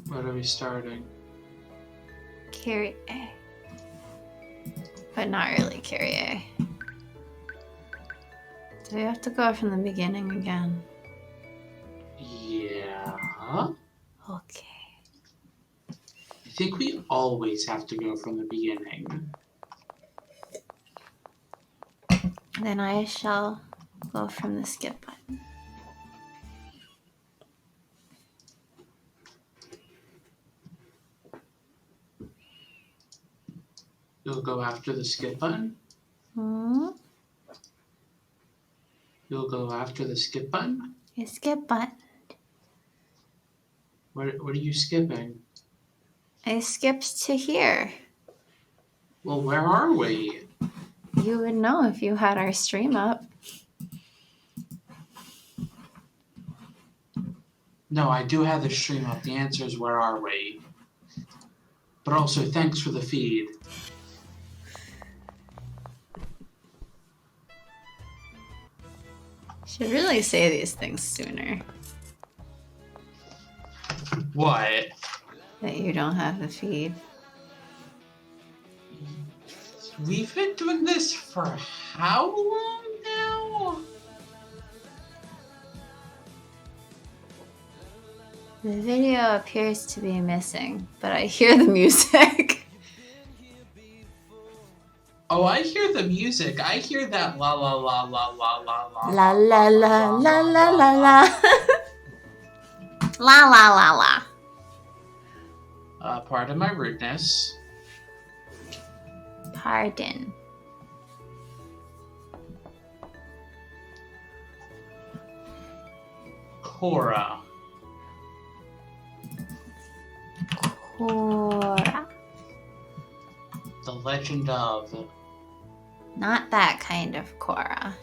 What are we starting? Kyrie. But not really Kyrie. Do we have to go from the beginning again? Yeah. Okay. I think we always have to go from the beginning. Then I shall go from the skip button. You'll go after the skip button? Hmm? You'll go after the skip button? You skip button. What are you skipping? I skipped to here. Well, where are we? You would know if you had our stream up. No, I do have the stream up. The answer is where are we? But also, thanks for the feed. Should really say these things sooner. What? That you don't have the feed. We've been doing this for how long now? The video appears to be missing, but I hear the music. Oh, I hear the music. I hear that la la la la la la la La la la la la la la. La la la la. Pardon my rudeness. Pardon. Cora. Cora. The Legend of. Not that kind of Cora.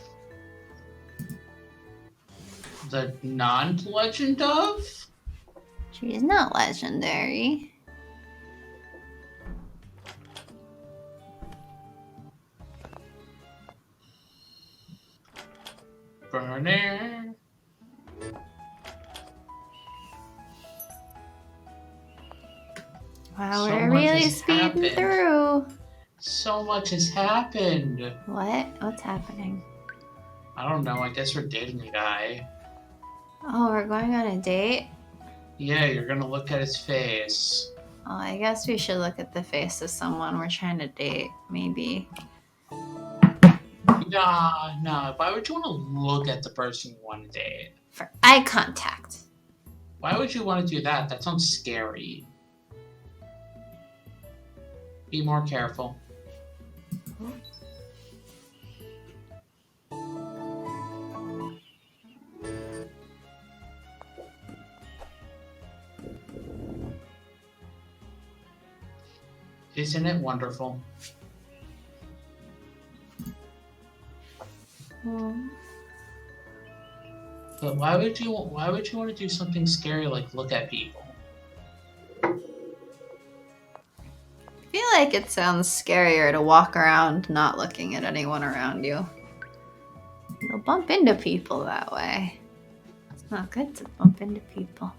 The non-Legend of? She's not legendary. Burner. Wow, So we're much really has speeding happened. through. So much has happened. What? What's happening? I don't know. I guess we're dating a guy. Oh, we're going on a date? Yeah, you're gonna look at his face. Oh, I guess we should look at the face of someone we're trying to date, maybe. Nah. Why would you want to look at the person you want to date? For eye contact. Why would you want to do that? That sounds scary. Be more careful. Isn't it wonderful? But why would you want to do something scary like look at people? I feel like it sounds scarier to walk around not looking at anyone around you. You'll bump into people that way. It's not good to bump into people.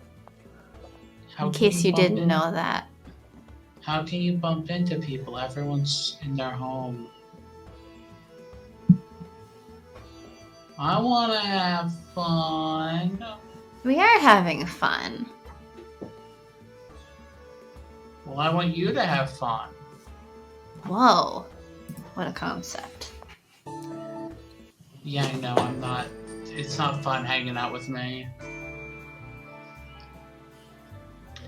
In case you didn't know that. How can you bump into people? Everyone's in their home. I want to have fun. We are having fun. Well, I want you to have fun. Whoa. What a concept. Yeah, I know, I'm not. It's not fun hanging out with me.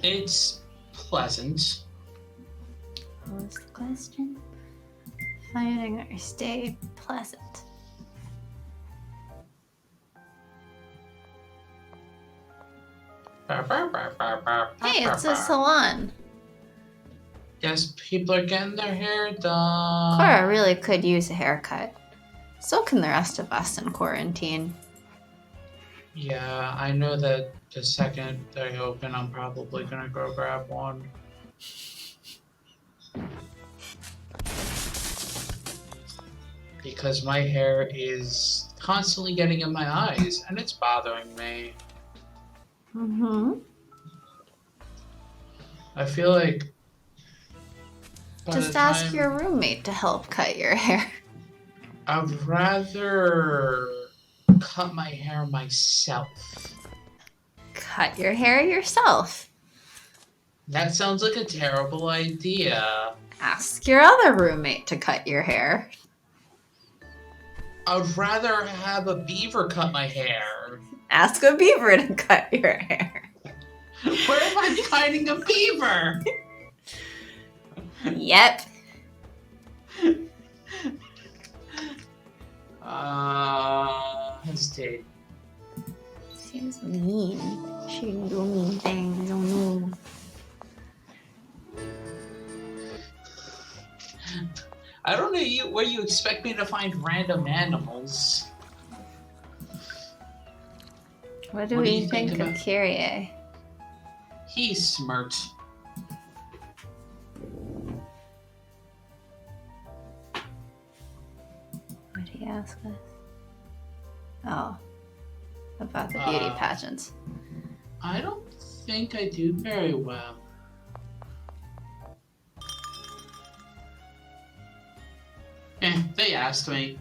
It's pleasant. What was the question? Finding our stay pleasant. Hey, it's a salon. Guess people are getting their hair done. Cora really could use a haircut. So can the rest of us in quarantine. Yeah, I know that the second they open, I'm probably gonna go grab one. Because my hair is constantly getting in my eyes, and it's bothering me. Mm-hmm. I feel like by Just the ask time your roommate to help cut your hair. I'd rather cut my hair myself. Cut your hair yourself. That sounds like a terrible idea. Ask your other roommate to cut your hair. I'd rather have a beaver cut my hair. Ask a beaver to cut your hair. Where am I finding a beaver? Yep. Hesitate. Seems mean. She do mean things. Oh no. I don't know where you expect me to find random animals. What do What do we you think think of about- Kyrie? He's smart. What did he ask us? Oh. About the beauty pageants. I don't think I do very well. They asked me.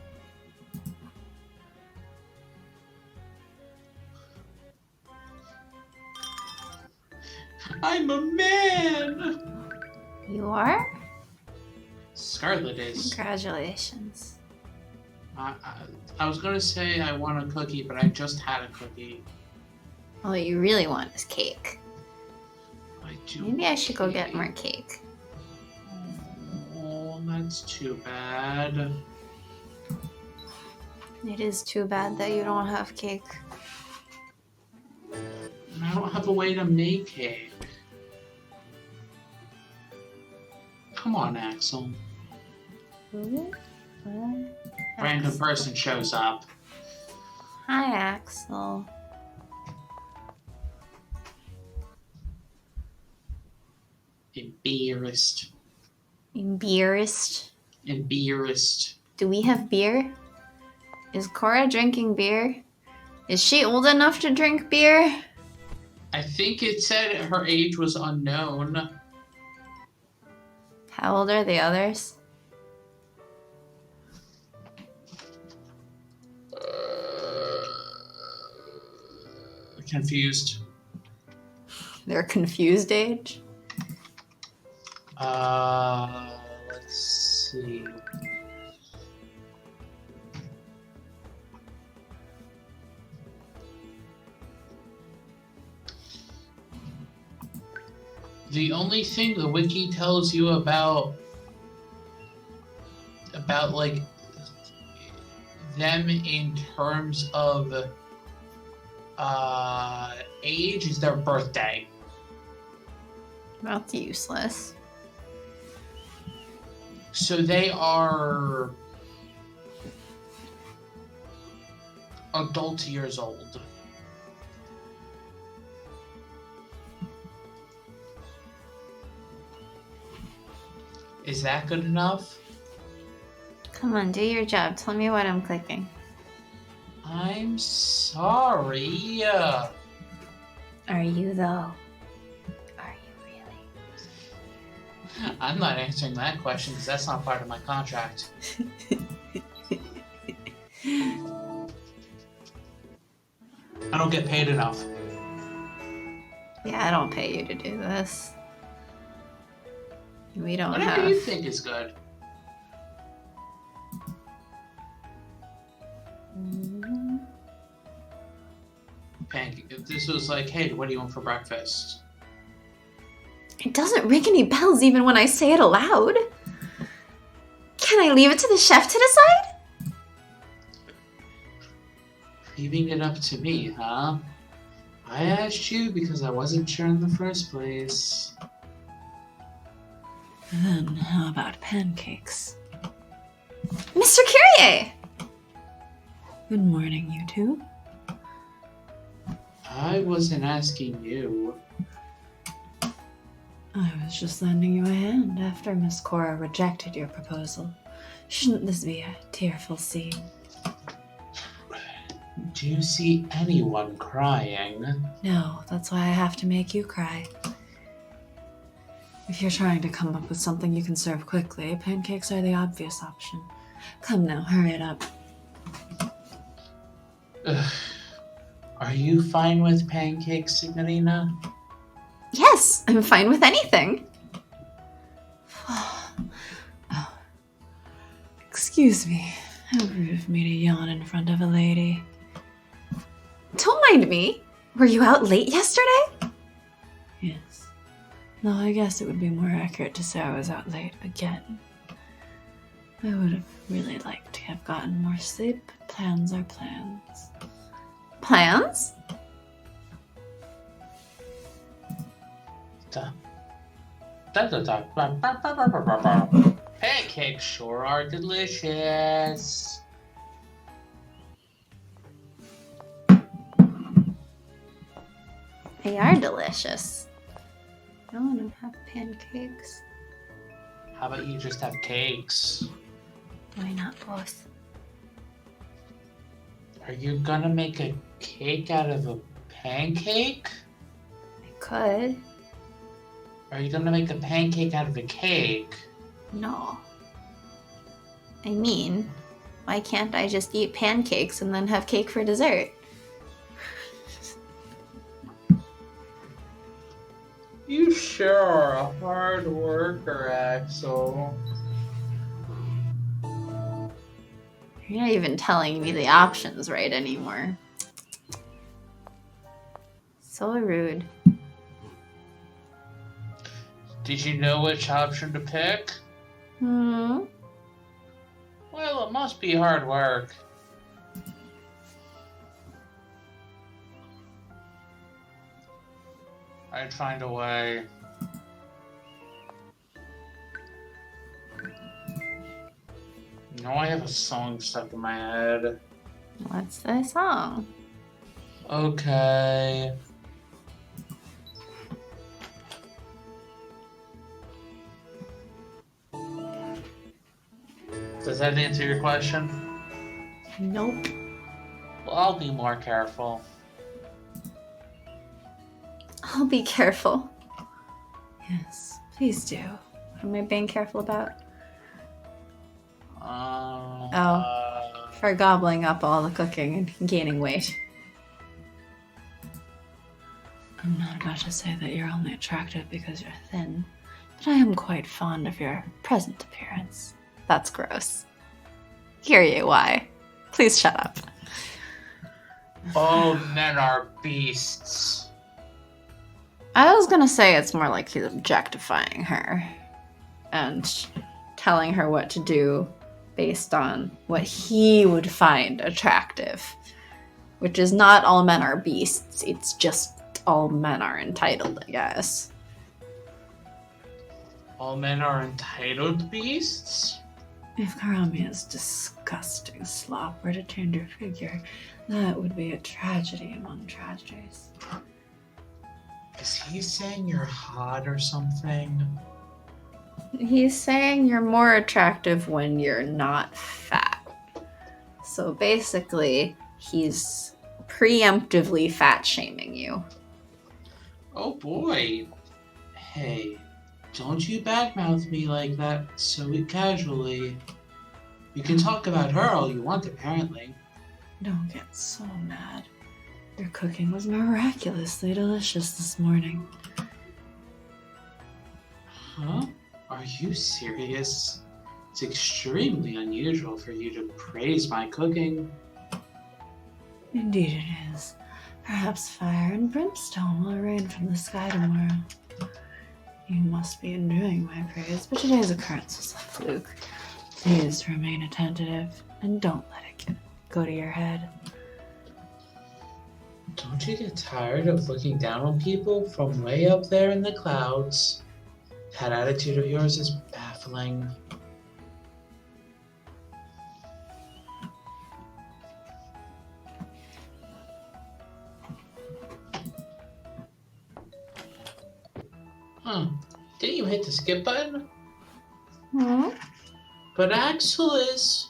I'm a man! You are? Scarlet is. Congratulations. I was gonna say I want a cookie, but I just had a cookie. All you really want is cake. I do. Maybe I should go get more cake. Oh, that's too bad. It is too bad that you don't have cake. And I don't have a way to make cake. Come on, Axel. Random person shows up. Hi, Axel. Embarrassed. Embarrassed. Embarrassed. Do we have beer? Is Cora drinking beer? Is she old enough to drink beer? I think it said her age was unknown. How old are the others? Confused. They're confused age? Let's see. The only thing the wiki tells you about like them in terms of age is their birthday. That's useless. So they are adult years old. Is that good enough? Come on, do your job. Tell me what I'm clicking. I'm sorry. Are you, though? Are you really? I'm not answering that question because that's not part of my contract. I don't get paid enough. Yeah, I don't pay you to do this. We don't Whatever have... you think is good. Pancake. If this was like, hey, what do you want for breakfast? It doesn't ring any bells even when I say it aloud. Can I leave it to the chef to decide? Leaving it up to me, huh? I asked you because I wasn't sure in the first place. Then how about pancakes? Mr. Kyrie! Good morning, you two. I wasn't asking you. I was just lending you a hand after Miss Cora rejected your proposal. Shouldn't this be a tearful scene? Do you see anyone crying? No, that's why I have to make you cry. If you're trying to come up with something you can serve quickly, pancakes are the obvious option. Come now, hurry it up. Ugh. Are you fine with pancakes, Signorina? Yes, I'm fine with anything. Oh, excuse me. How rude of me to yawn in front of a lady. Don't mind me. Were you out late yesterday? Yes. No, I guess it would be more accurate to say I was out late again. I would have really liked to have gotten more sleep, but plans are plans. Plans? Pancakes sure are delicious. They are delicious. I want to have pancakes. How about you just have cakes? Why not both? Are you gonna make a cake out of a pancake? I could. Are you gonna make a pancake out of a cake? No. I mean, why can't I just eat pancakes and then have cake for dessert? You sure are a hard worker, Axel. You're not even telling me the options right anymore. So rude. Did you know which option to pick? Well, it must be hard work. I'd find a way. No, I have a song stuck in my head. What's the song? Okay. Does that answer your question? Nope. Well, I'll be more careful. I'll be careful. Yes, please do. What am I being careful about? For gobbling up all the cooking and gaining weight. I'm not about to say that you're only attractive because you're thin, but I am quite fond of your present appearance. That's gross. Hear ye, why? Please shut up. All men are beasts. I was gonna say it's more like he's objectifying her and telling her what to do based on what he would find attractive, which is not all men are beasts, it's just all men are entitled, I guess. All men are entitled beasts? If Karamia's disgusting slop were to change her figure, that would be a tragedy among tragedies. Is he saying you're hot or something? He's saying you're more attractive when you're not fat. So basically, he's preemptively fat shaming you. Oh boy. Hey, don't you badmouth me like that so casually. You can talk about her all you want, apparently. Don't get so mad. Your cooking was miraculously delicious this morning. Huh? Are you serious? It's extremely unusual for you to praise my cooking. Indeed it is. Perhaps fire and brimstone will rain from the sky tomorrow. You must be enjoying my praise, but today's occurrence was a fluke. Please remain attentive and don't let it go to your head. Don't you get tired of looking down on people from way up there in the clouds? That attitude of yours is baffling. Huh. Didn't you hit the skip button? Hmm? But Axel is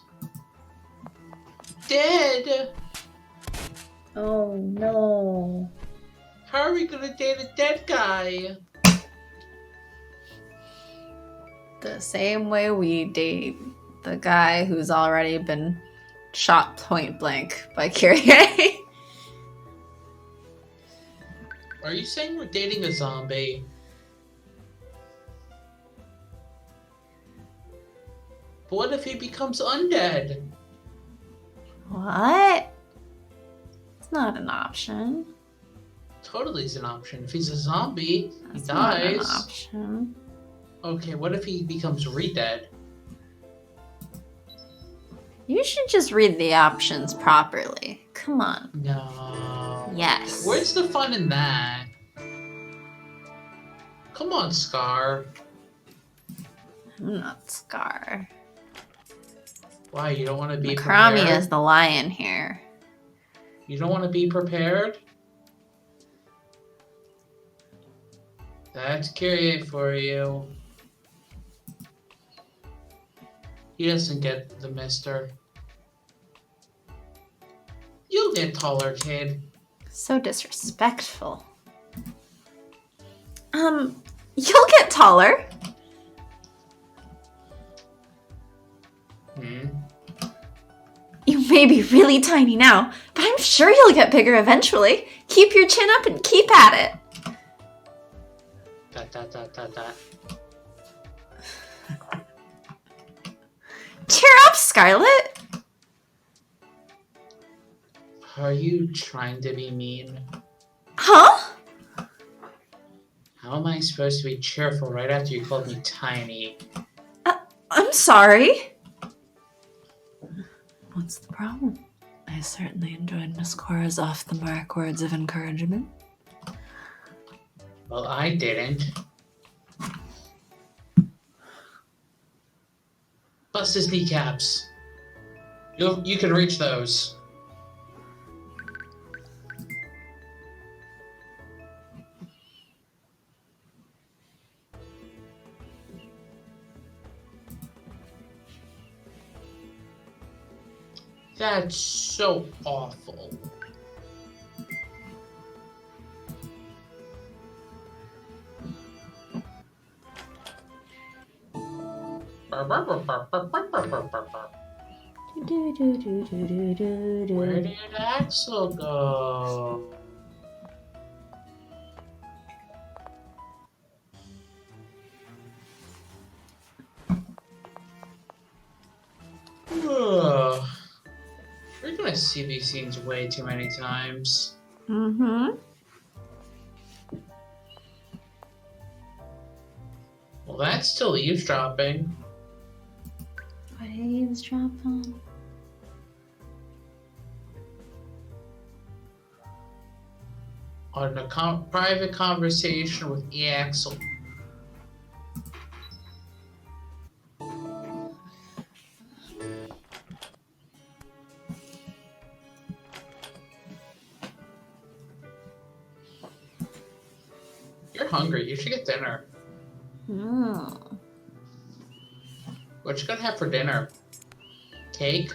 dead. Oh no. How are we gonna date a dead guy? The same way we date the guy who's already been shot point blank by Kyrie. Are you saying we're dating a zombie? But what if he becomes undead? What? It's not an option. Totally is an option. If he's a zombie, That's he not an dies. option. Okay, what if he becomes re-dead? You should just read the options properly. Come on. No. Yes. Where's the fun in that? Come on, Scar. I'm not Scar. Why, you don't want to be Makrami prepared? is the lion here. You don't want to be prepared? That's Kyrie for you. He doesn't get the mister. You'll get taller, kid. So disrespectful. You'll get taller. You may be really tiny now, but I'm sure you'll get bigger eventually. Keep your chin up and keep at it. That. Cheer up, Scarlet. Are you trying to be mean? Huh? How am I supposed to be cheerful right after you called me tiny? I'm sorry. What's the problem? I certainly enjoyed Miss Cora's off-the-mark words of encouragement. Well, I didn't. Bust his kneecaps. You can reach those. That's so awful. Where did Axel go? Ugh. We're gonna see these scenes way too many times. Mm-hmm. Well, that's still eavesdropping. What did you eavesdrop on? On a private conversation with Axel. You're hungry. You should get dinner. What you gonna have for dinner? Cake?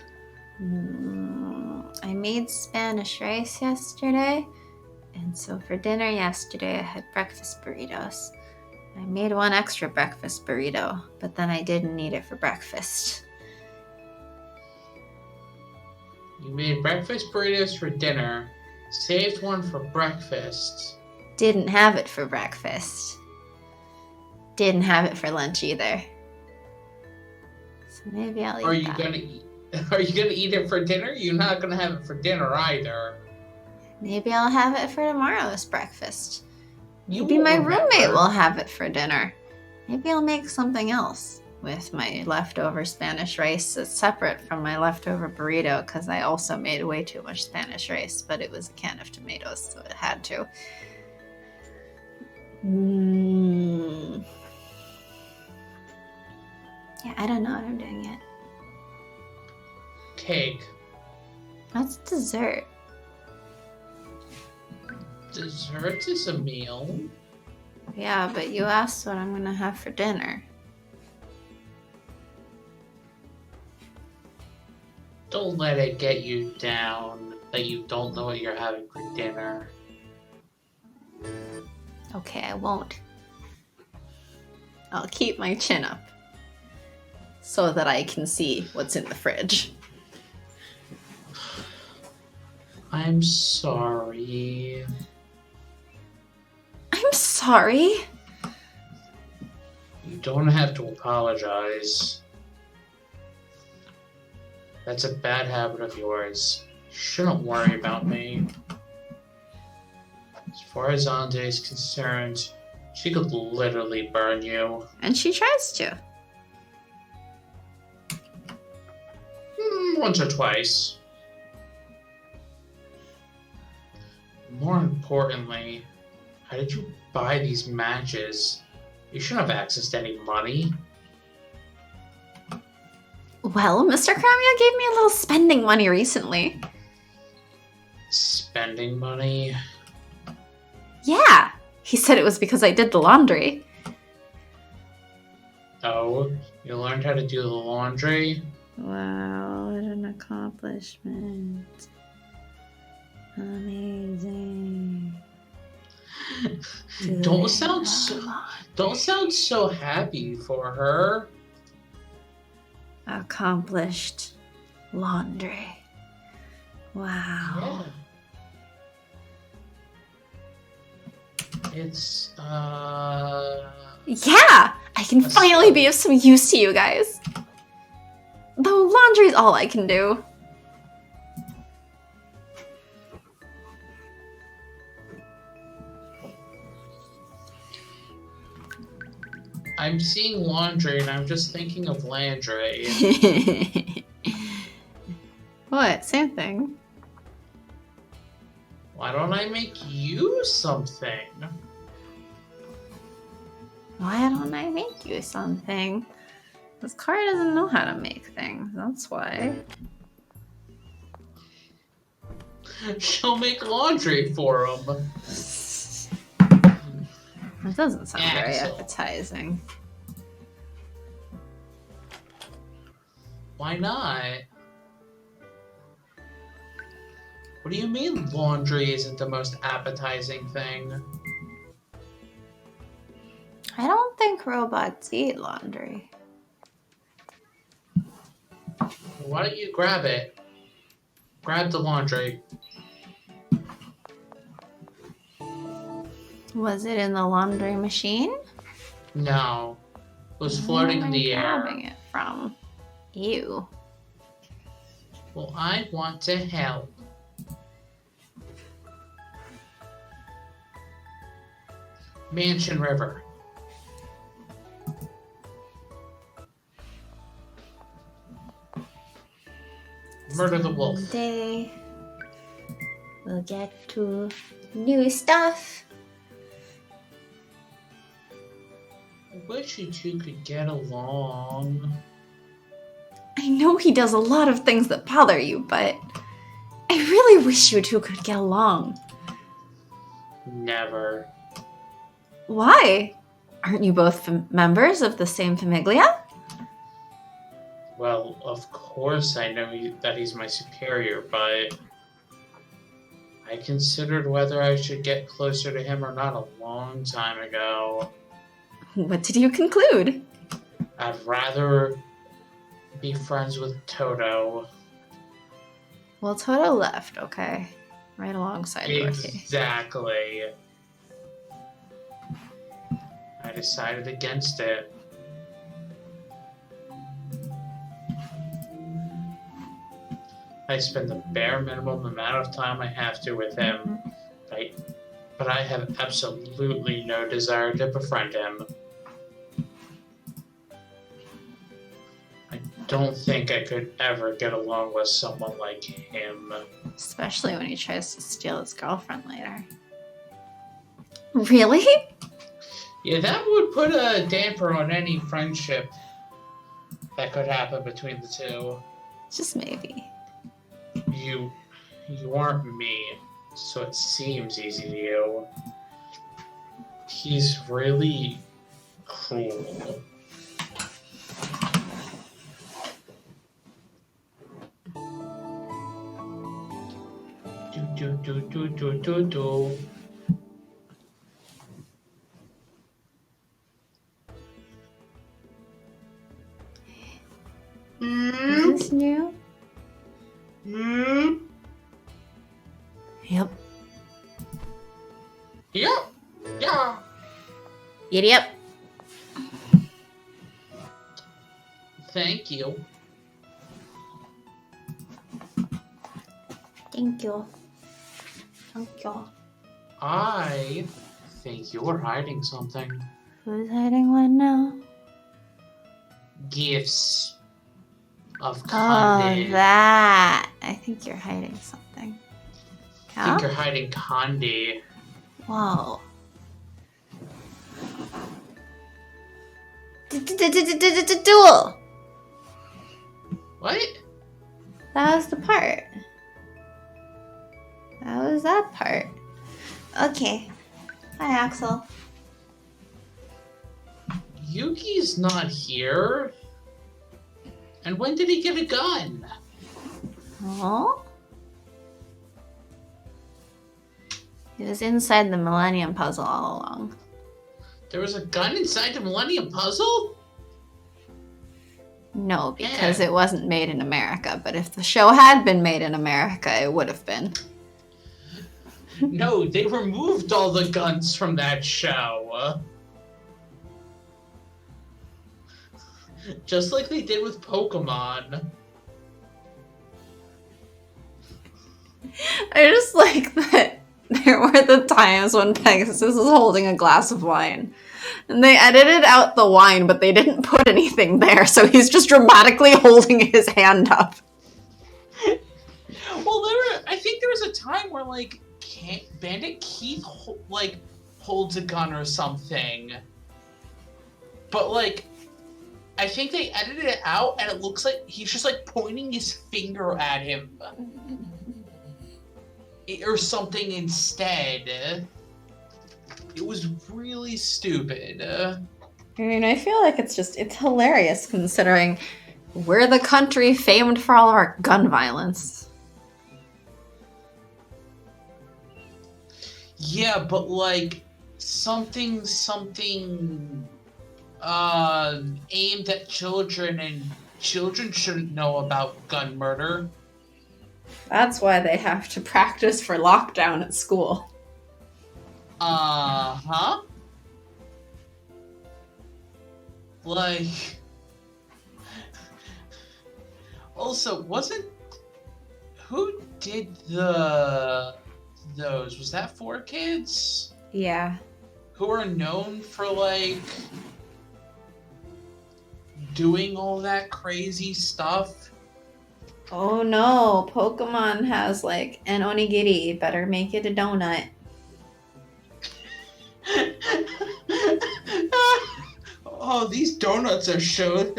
I made Spanish rice yesterday, and so for dinner yesterday I had breakfast burritos. I made one extra breakfast burrito, but then I didn't eat it for breakfast. You made breakfast burritos for dinner, saved one for breakfast. Didn't have it for breakfast. Didn't have it for lunch either. So maybe I'll eat Are you that. gonna eat? Are you gonna eat it for dinner? You're not gonna have it for dinner either. Maybe I'll have it for tomorrow's breakfast. You Maybe won't my remember. roommate will have it for dinner. Maybe I'll make something else with my leftover Spanish rice that's separate from my leftover burrito, because I also made way too much Spanish rice, but it was a can of tomatoes, so it had to. Yeah, I don't know what I'm doing yet. Cake. What's dessert? Dessert is a meal. Yeah, but you asked what I'm gonna have for dinner. Don't let it get you down that you don't know what you're having for dinner. Okay, I won't. I'll keep my chin up. so that I can see what's in the fridge. I'm sorry. I'm sorry. You don't have to apologize. That's a bad habit of yours. You shouldn't worry about me. As far as Ande is concerned, she could literally burn you. And she tries to. Once or twice. More importantly, how did you buy these matches? You shouldn't have accessed any money. Well, Mr. Cramia gave me a little spending money recently. Spending money? Yeah, he said it was because I did the laundry. Oh, you learned how to do the laundry? Wow, what an accomplishment. Amazing. Don't sound so happy for her. Accomplished laundry. Wow. Yeah. It's Yeah! I can finally be of some use to you guys. Though laundry's all I can do. I'm seeing laundry and I'm just thinking of Landry. What? Same thing. Why don't I make you something? Why don't I make you something? This car doesn't know how to make things, that's why. She'll make laundry for him. That doesn't sound very Axel. appetizing. Why not? What do you mean laundry isn't the most appetizing thing? I don't think robots eat laundry. Why don't you grab it? Grab the laundry. Was it in the laundry machine? No. It was floating in the air. Where am I grabbing it from? You. Well, I want to help. Mansion River. Murder the wolf. Someday we'll get to new stuff. I wish you two could get along. I know he does a lot of things that bother you, but I really wish you two could get along. Never. Why? Aren't you both members of the same famiglia? Well, of course I know that he's my superior, but I considered whether I should get closer to him or not a long time ago. What did you conclude? I'd rather be friends with Toto. Well, Toto left, okay? Right alongside Dorothy. Exactly. I decided against it. I spend the bare minimum amount of time I have to with him, but I have absolutely no desire to befriend him. I don't think I could ever get along with someone like him. Especially when he tries to steal his girlfriend later. Really? Yeah, that would put a damper on any friendship that could happen between the two. Just maybe. You aren't me, so it seems easy to you. He's really cruel. Do. Hmm? Yep. Yep. Yeah. Yep. Thank you. Thank you. Thank you. I think you're hiding something. Who's hiding what now? Gifts of Oh, candy. that. I think you're hiding something. I think you're hiding candy. Whoa. Duel. What? That was the part. That was that part. Okay. Hi, Axel. Yuki's not here. And when did he get a gun? Oh? He was inside the Millennium Puzzle all along. There was a gun inside the Millennium Puzzle? No, because it wasn't made in America. But if the show had been made in America, it would have been. No, they removed all the guns from that show. Just like they did with Pokemon. I just like that there were the times when Pegasus was holding a glass of wine. And they edited out the wine, but they didn't put anything there, so he's just dramatically holding his hand up. Well, I think there was a time where, like, Bandit Keith, like, holds a gun or something. But, like, I think they edited it out, and it looks like he's just, like, pointing his finger at him. Or something instead. It was really stupid. I mean, I feel like it's hilarious considering we're the country famed for all of our gun violence. Yeah, but like something aimed at children, and children shouldn't know about gun murder. That's why they have to practice for lockdown at school. Uh-huh. Like, also, who did those? Was that 4Kids? Yeah. Who are known for, like, doing all that crazy stuff? Oh no, Pokemon has like an onigiri, better make it a donut. Oh, these donuts are so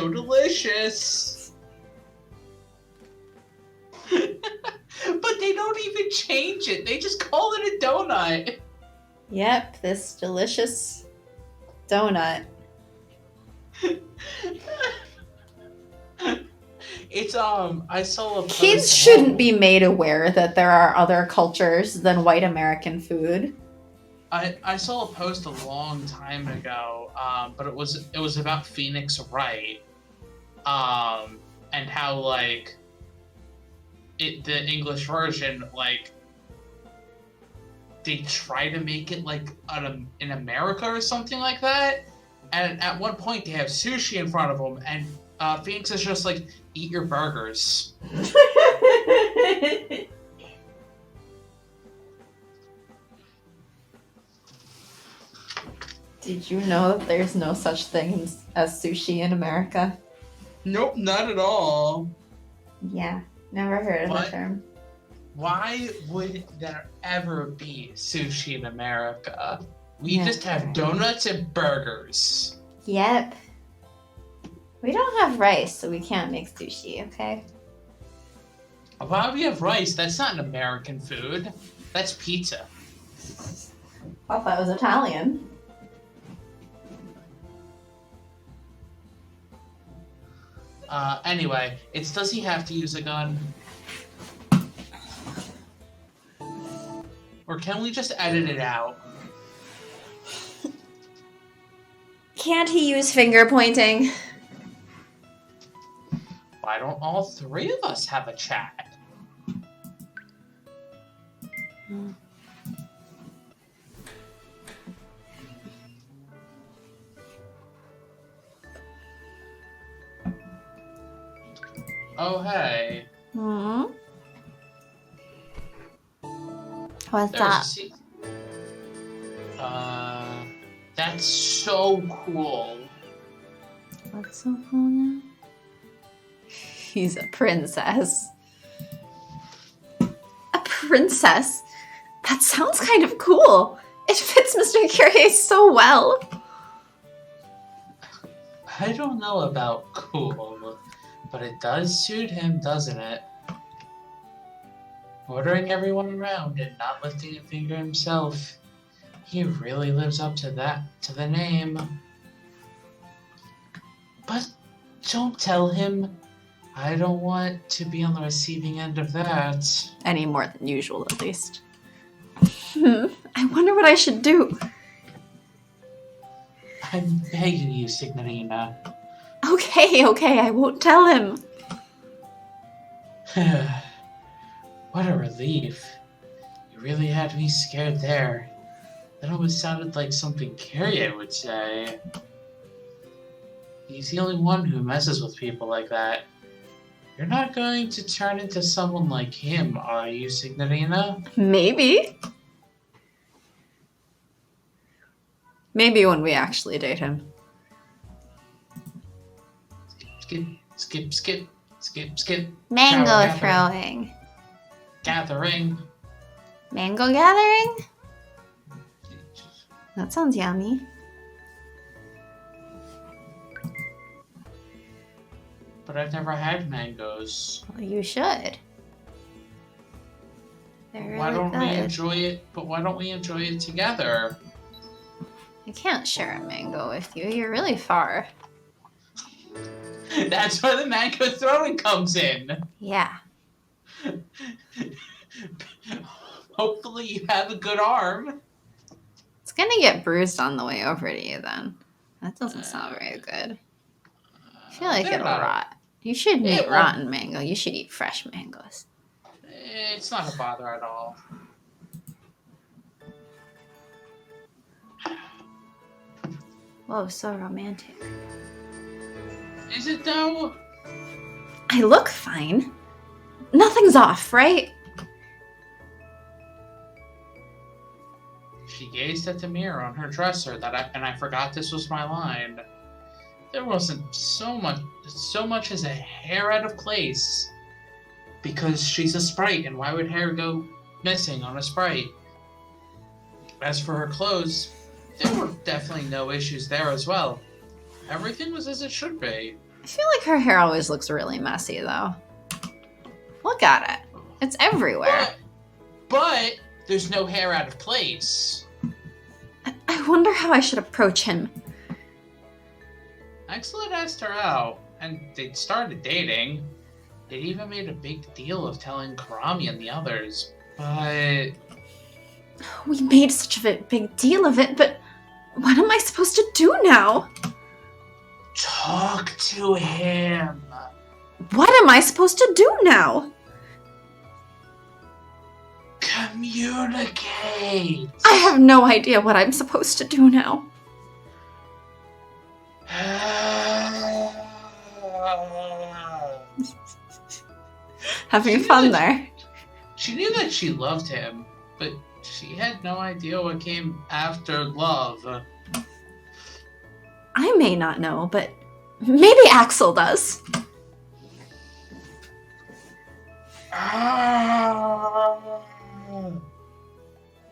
delicious. But they don't even change it. They just call it a donut. Yep, this delicious donut. It's I saw a post. Kids shouldn't be made aware that there are other cultures than white American food. I saw a post a long time ago, but it was about Phoenix Wright, and how like the English version, like they try to make it like in America or something like that, and at one point they have sushi in front of them, and Phoenix is just like, eat your burgers. Did you know that there's no such thing as sushi in America? Nope, not at all. Yeah, never heard of the term. Why would there ever be sushi in America? We just have donuts and burgers. Yep. We don't have rice, so we can't make sushi, okay? Why do we have rice? That's not an American food. That's pizza. I thought it was Italian. Anyway, does he have to use a gun? Or can we just edit it out? Can't he use finger pointing? Why don't all three of us have a chat? Mm. Oh, hey. Hmm? What's There's a that? se- That's so cool. What's so cool now? He's a princess. A princess? That sounds kind of cool. It fits Mr. Curie so well. I don't know about cool, but it does suit him, doesn't it? Ordering everyone around and not lifting a finger himself. He really lives up to the name. But don't tell him. I don't want to be on the receiving end of that. Any more than usual, at least. I wonder what I should do. I'm begging you, Signorina. Okay, I won't tell him. What a relief. You really had me scared there. That almost sounded like something Kyrie would say. He's the only one who messes with people like that. You're not going to turn into someone like him, are you, Signorina? Maybe. Maybe when we actually date him. Skip, skip, skip, skip, skip. Mango throwing. Gathering. Mango gathering? That sounds yummy. But I've never had mangoes. Well, you should. They're really Why don't we good. enjoy it? But why don't we enjoy it together? I can't share a mango with you. You're really far. That's where the mango throwing comes in. Yeah. Hopefully you have a good arm. It's gonna get bruised on the way over to you then. That doesn't sound very good. I feel like They're it'll not- rot. You shouldn't It eat won't. rotten mango. You should eat fresh mangoes. It's not a bother at all. Whoa, so romantic. Is it though? I look fine. Nothing's off, right? She gazed at the mirror on her dresser and I forgot this was my line. There wasn't so much as a hair out of place. Because she's a sprite, and why would hair go missing on a sprite? As for her clothes, there were definitely no issues there as well. Everything was as it should be. I feel like her hair always looks really messy, though. Look at it. It's everywhere. But there's no hair out of place. I wonder how I should approach him. Axel had asked her out, and they'd started dating. They'd even made a big deal of telling Karami and the others, but... We made such a big deal of it, but what am I supposed to do now? Talk to him. What am I supposed to do now? Communicate. I have no idea what I'm supposed to do now. Having fun there. She knew that she loved him, but she had no idea what came after love. I may not know, but maybe Axel does.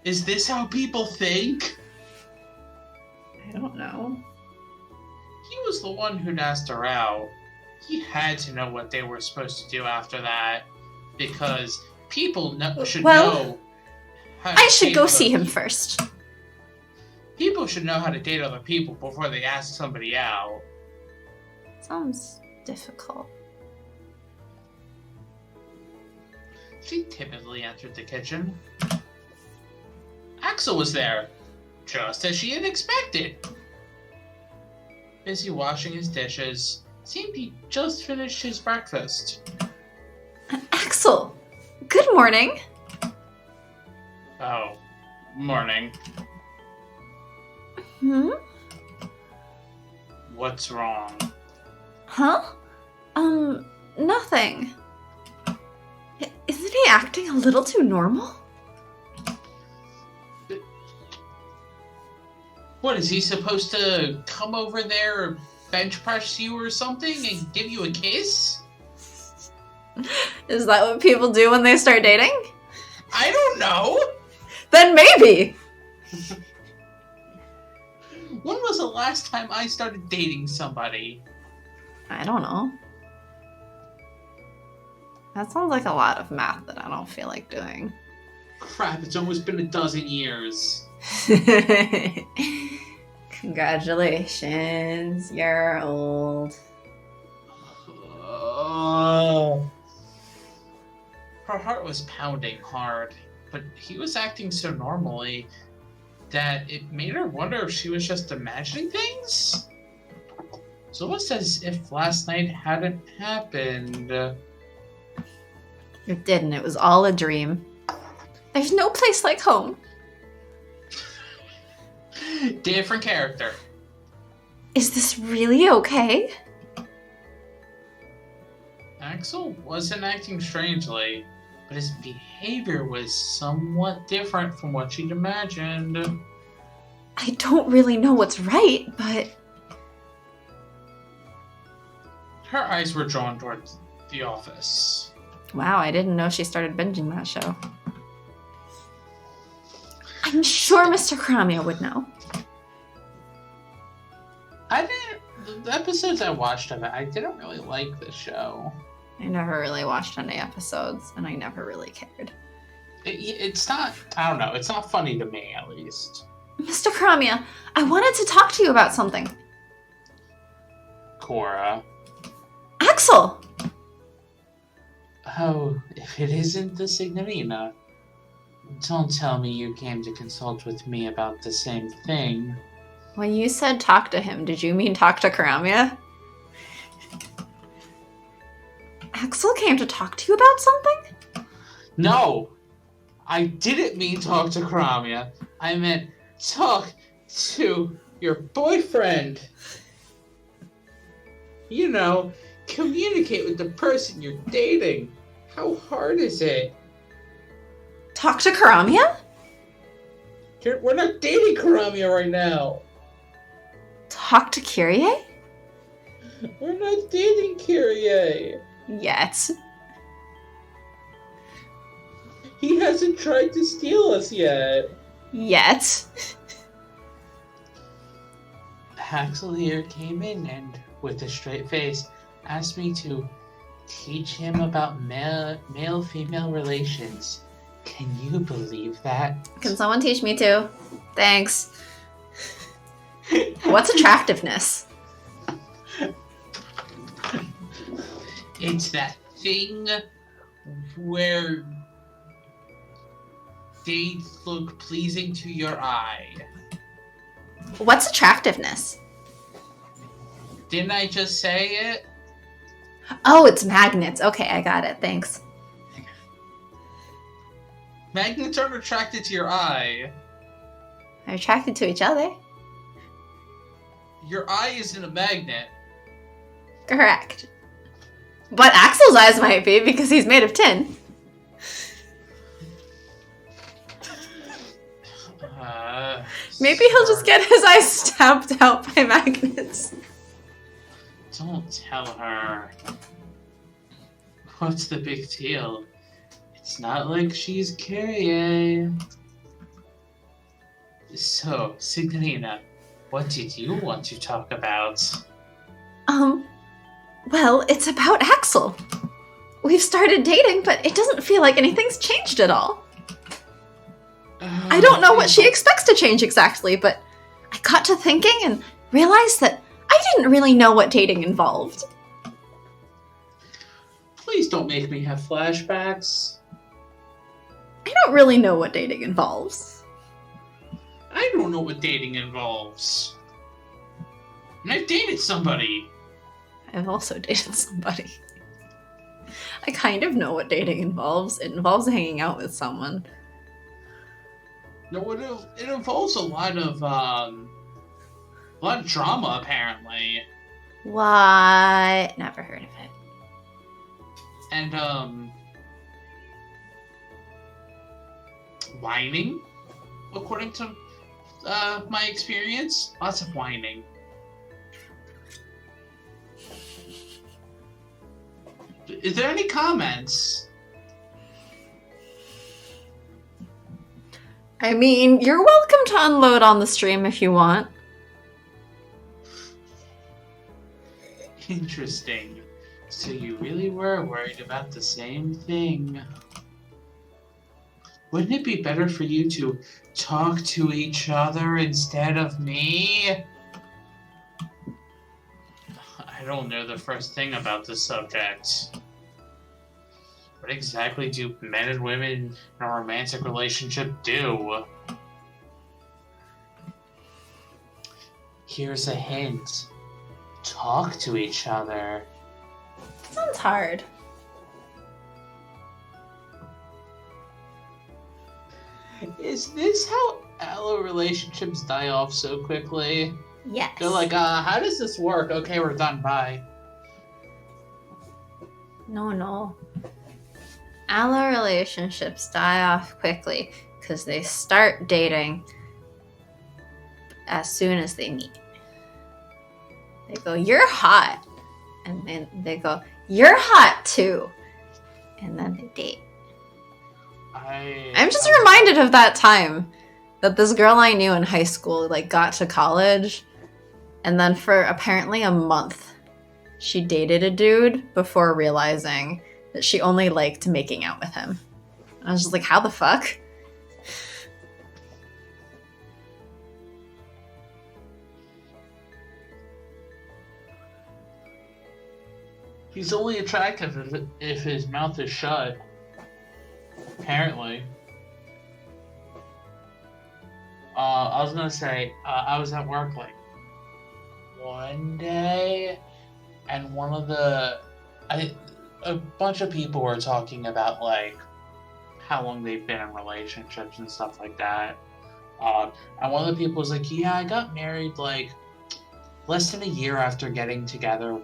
Is this how people think? I don't know. He was the one who'd asked her out. He had to know what they were supposed to do after that, because people should know. I should go see him first. People should know how to date other people before they ask somebody out. Sounds difficult. She timidly entered the kitchen. Axel was there, just as she had expected. Busy washing his dishes, seemed he just finished his breakfast. Axel, good morning. Oh, morning. Hmm? What's wrong? Huh? Nothing. Isn't he acting a little too normal? What, is he supposed to come over there, bench press you or something, and give you a kiss? Is that what people do when they start dating? I don't know! Then maybe! When was the last time I started dating somebody? I don't know. That sounds like a lot of math that I don't feel like doing. Crap, it's almost been a dozen years. Congratulations, you're old. Her heart was pounding hard, but he was acting so normally that it made her wonder if she was just imagining things. It's almost as if last night hadn't happened. It didn't. It was all a dream. There's no place like home. Different character. Is this really okay? Axel wasn't acting strangely, but his behavior was somewhat different from what she'd imagined. I don't really know what's right, but... Her eyes were drawn towards the office. Wow, I didn't know she started binging that show. I'm sure Mr. Kramia would know. The episodes I watched of it, I didn't really like the show. I never really watched any episodes, and I never really cared. It's not, I don't know, it's not funny to me, at least. Mr. Kramia, I wanted to talk to you about something. Cora. Axel! Oh, if it isn't the Signorina. Don't tell me you came to consult with me about the same thing. When you said talk to him, did you mean talk to Kramia? Axel came to talk to you about something? No! I didn't mean talk to Kramia. I meant talk to your boyfriend. You know, communicate with the person you're dating. How hard is it? Talk to Kramia? We're not dating Kramia right now. Talk to Kyrie? We're not dating Kyrie. Yet. He hasn't tried to steal us yet. Yet. Axel here came in and, with a straight face, asked me to teach him about male-female relations. Can you believe that? Can someone teach me too? Thanks. What's attractiveness? It's that thing where they look pleasing to your eye. What's attractiveness? Didn't I just say it? Oh, it's magnets. Okay, I got it. Thanks. Magnets aren't attracted to your eye. They're attracted to each other. Your eye isn't a magnet. Correct. But Axel's eyes might be because he's made of tin. Maybe he'll just get his eyes stabbed out by magnets. Don't tell her. What's the big deal? It's not like she's Kyrie. So, Signorina, what did you want to talk about? Well, it's about Axel. We've started dating, but it doesn't feel like anything's changed at all. I don't know what she expects to change exactly, but I got to thinking and realized that I didn't really know what dating involved. Please don't make me have flashbacks. I don't really know what dating involves. I don't know what dating involves. And I've dated somebody. I've also dated somebody. I kind of know what dating involves. It involves hanging out with someone. No, it involves a lot of drama apparently, What? Never heard of it. and whining, according to my experience. Lots of whining. Is there any comments? I mean, you're welcome to unload on the stream if you want. Interesting. So you really were worried about the same thing. Wouldn't it be better for you to talk to each other instead of me? I don't know the first thing about this subject. What exactly do men and women in a romantic relationship do? Here's a hint. Talk to each other. Sounds hard. Is this how allo relationships die off so quickly? Yes. They're like, how does this work? Okay, we're done, bye. No. Allo relationships die off quickly because they start dating as soon as they meet. They go, "You're hot," and then they go, "You're hot too," and then they date. I'm just reminded of that time that this girl I knew in high school got to college, and then for apparently a month she dated a dude before realizing that she only liked making out with him. I was just like, how the fuck? He's only attractive if his mouth is shut. Apparently. I was gonna say, I was at work one day, and a bunch of people were talking about how long they've been in relationships and stuff like that. And one of the people was like, "Yeah, I got married less than a year after getting together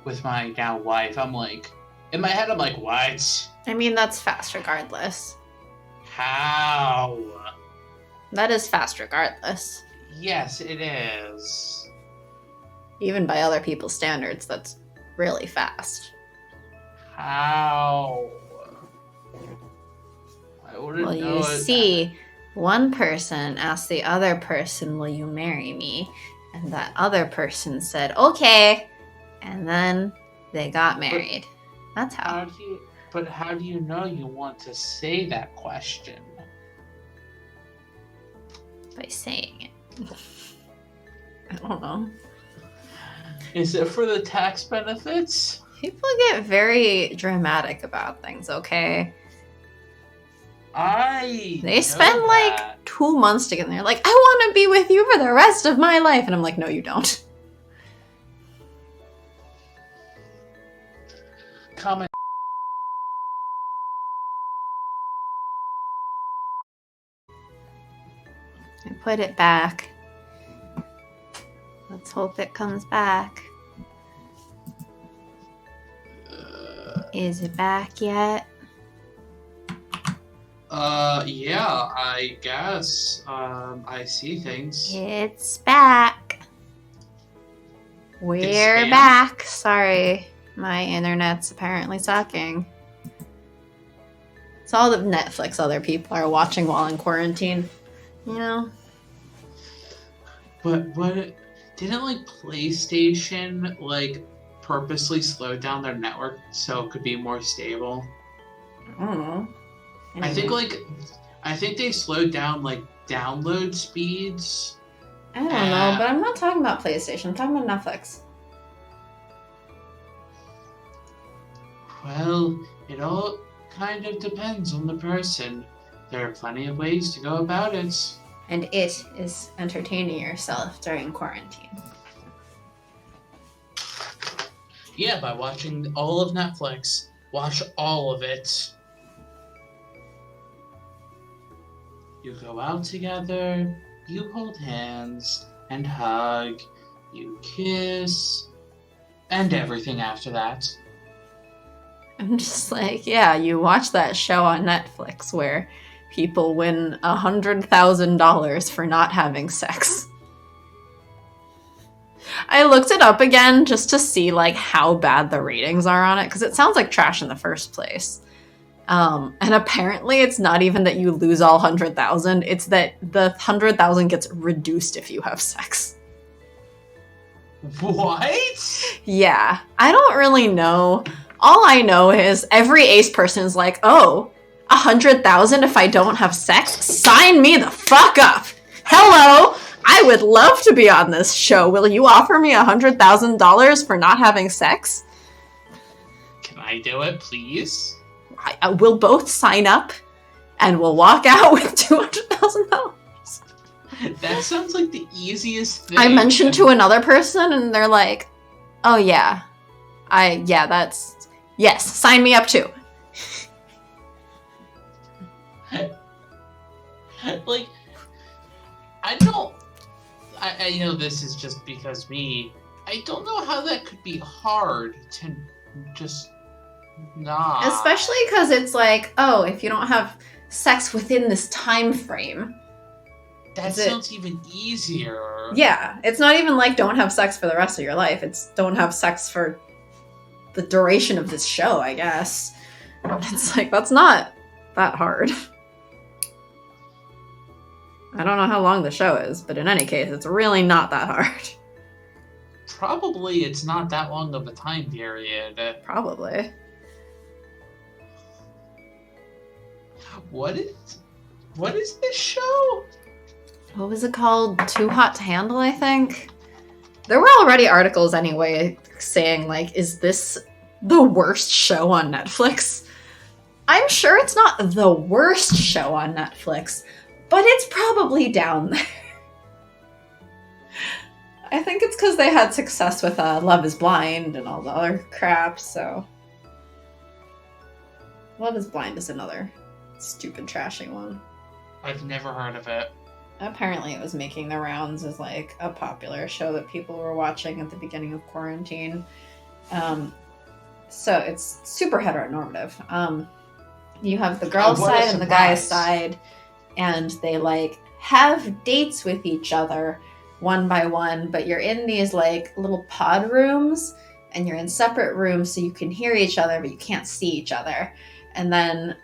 with my now wife." I'm like, in my head, I'm like, what? I mean, that's fast regardless. How? That is fast regardless. Yes, it is. Even by other people's standards, that's really fast. How? I wouldn't Well, know you it. see, one person asked the other person, "Will you marry me?" And that other person said, "Okay." And then they got married. That's how. How do you know you want to say that question? By saying it. I don't know. Is it for the tax benefits? People get very dramatic about things, okay? They spend 2 months together. They're like, "I want to be with you for the rest of my life." And I'm like, no, you don't. Comment. I put it back. Let's hope it comes back. Is it back yet? Yeah, I guess. I see things. It's back. We're back. Sorry, my internet's apparently sucking. It's all the Netflix other people are watching while in quarantine. You know? But didn't PlayStation purposely slow down their network so it could be more stable? I don't know. Anyway. I think they slowed down download speeds. I don't know, but I'm not talking about PlayStation. I'm talking about Netflix. Well, it all kind of depends on the person. There are plenty of ways to go about it. And it is entertaining yourself during quarantine. Yeah, by watching all of Netflix. Watch all of it. You go out together, you hold hands and hug, you kiss, and everything after that. I'm just like, yeah, you watch that show on Netflix where people win $100,000 for not having sex. I looked it up again just to see like how bad the ratings are on it, because it sounds like trash in the first place. And apparently it's not even that you lose all 100,000, it's that the 100,000 gets reduced if you have sex. What? Yeah, I don't really know. All I know is every ace person is like, oh, 100,000 if I don't have sex? Sign me the fuck up! Hello! I would love to be on this show. Will you offer me $100,000 for not having sex? Can I do it, please? We'll both sign up, and we'll walk out with $200,000. That sounds like the easiest thing. I mentioned to another person, and they're like, "Oh yeah, yes, sign me up too." Like, I know this is just because I don't know how that could be hard to just not. Especially because it's like, oh, if you don't have sex within this time frame. That sounds even easier. Yeah, it's not even like don't have sex for the rest of your life. It's don't have sex for the duration of this show, I guess. It's like, that's not that hard. I don't know how long the show is, but in any case, it's really not that hard. Probably it's not that long of a time period. Probably. What is this show? What was it called? Too Hot to Handle, I think? There were already articles anyway saying, like, is this the worst show on Netflix? I'm sure it's not the worst show on Netflix, but it's probably down there. I think it's because they had success with Love is Blind and all the other crap, so... Love is Blind is another stupid, trashy one. I've never heard of it. Apparently it was making the rounds as, like, a popular show that people were watching at the beginning of quarantine. So it's super heteronormative. You have the girl's side and the guy's side, and they, like, have dates with each other one by one, but you're in these, like, little pod rooms, and you're in separate rooms so you can hear each other, but you can't see each other. And then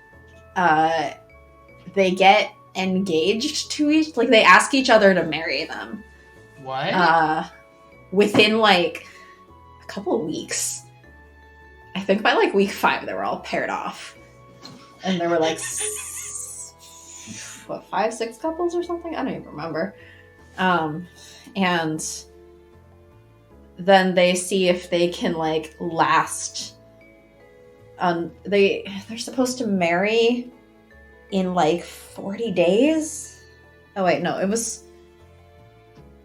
they get engaged to they ask each other to marry them. What? Within, like, a couple of weeks. I think by, like, week 5 they were all paired off. And there were, like, 5, 6 couples or something? I don't even remember. And then they see if they can, like, last. They're supposed to marry in, like, 40 days? Oh, wait, no, it was...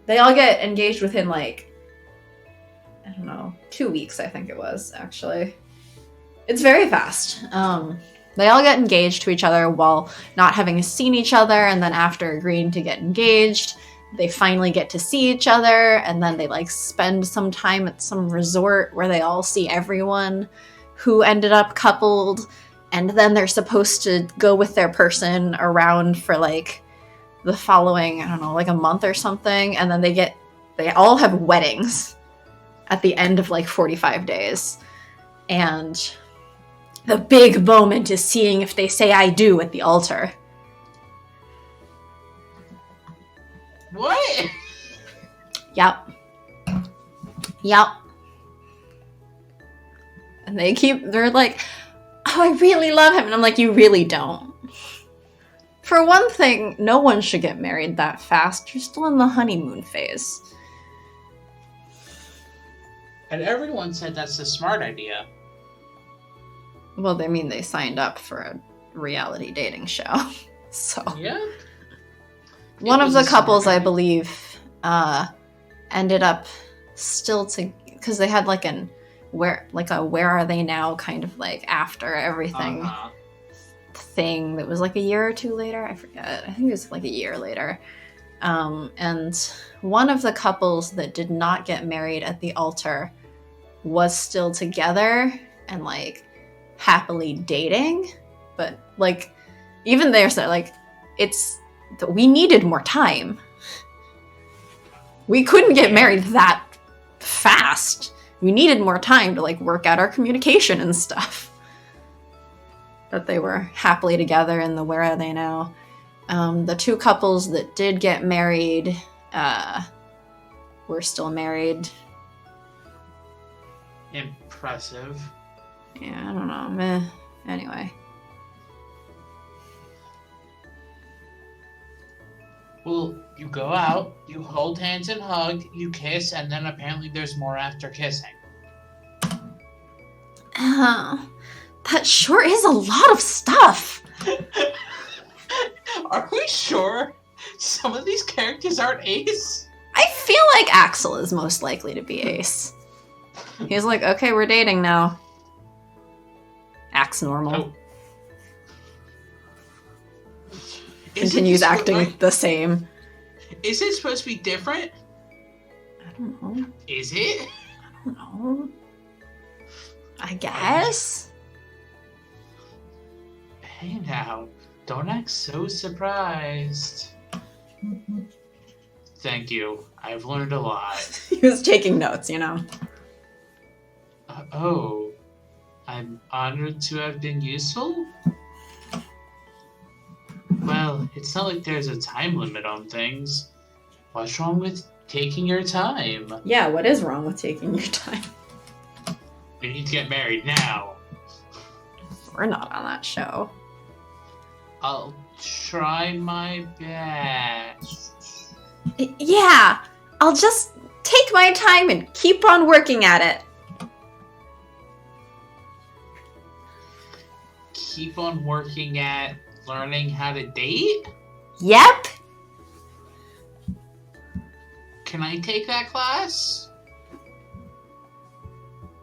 They all get engaged within, like, I don't know, 2 weeks, I think it was, actually. It's very fast. They all get engaged to each other while not having seen each other, and then after agreeing to get engaged, they finally get to see each other, and then they, like, spend some time at some resort where they all see everyone who ended up coupled, and then they're supposed to go with their person around for, like, the following, I don't know, like a month or something, and then they all have weddings at the end of, like, 45 days. And the big moment is seeing if they say I do at the altar. What? Yep. And they're like, oh, I really love him. And I'm like, you really don't. For one thing, no one should get married that fast. You're still in the honeymoon phase. And everyone said that's a smart idea. Well, they mean they signed up for a reality dating show. So. Yeah. One of the couples, I believe, ended up still because they had like where are they now kind of like after everything thing that was like a year or two later. I forget. I think it was like a year later. And one of the couples that did not get married at the altar was still together and like happily dating. But like, even there, so like, we needed more time. We couldn't get married that fast. We needed more time to like work out our communication and stuff. But they were happily together in the Where Are They Now. The two couples that did get married were still married. Impressive. Yeah, I don't know. Meh. Anyway. Well, you go out, you hold hands and hug, you kiss, and then apparently there's more after kissing. That sure is a lot of stuff. Are we sure some of these characters aren't Ace? I feel like Axel is most likely to be Ace. He's like, okay, we're dating now. Acts normal. Oh. Continues acting the same. Is it supposed to be different? I don't know. Is it? I don't know. I guess. Hey now, don't act so surprised. Thank you. I've learned a lot. He was taking notes, you know. Oh, I'm honored to have been useful? Well, it's not like there's a time limit on things. What's wrong with taking your time? Yeah, what is wrong with taking your time? We need to get married now. We're not on that show. I'll try my best. Yeah, I'll just take my time and keep on working at it. Keep on working at learning how to date? Yep. Can I take that class?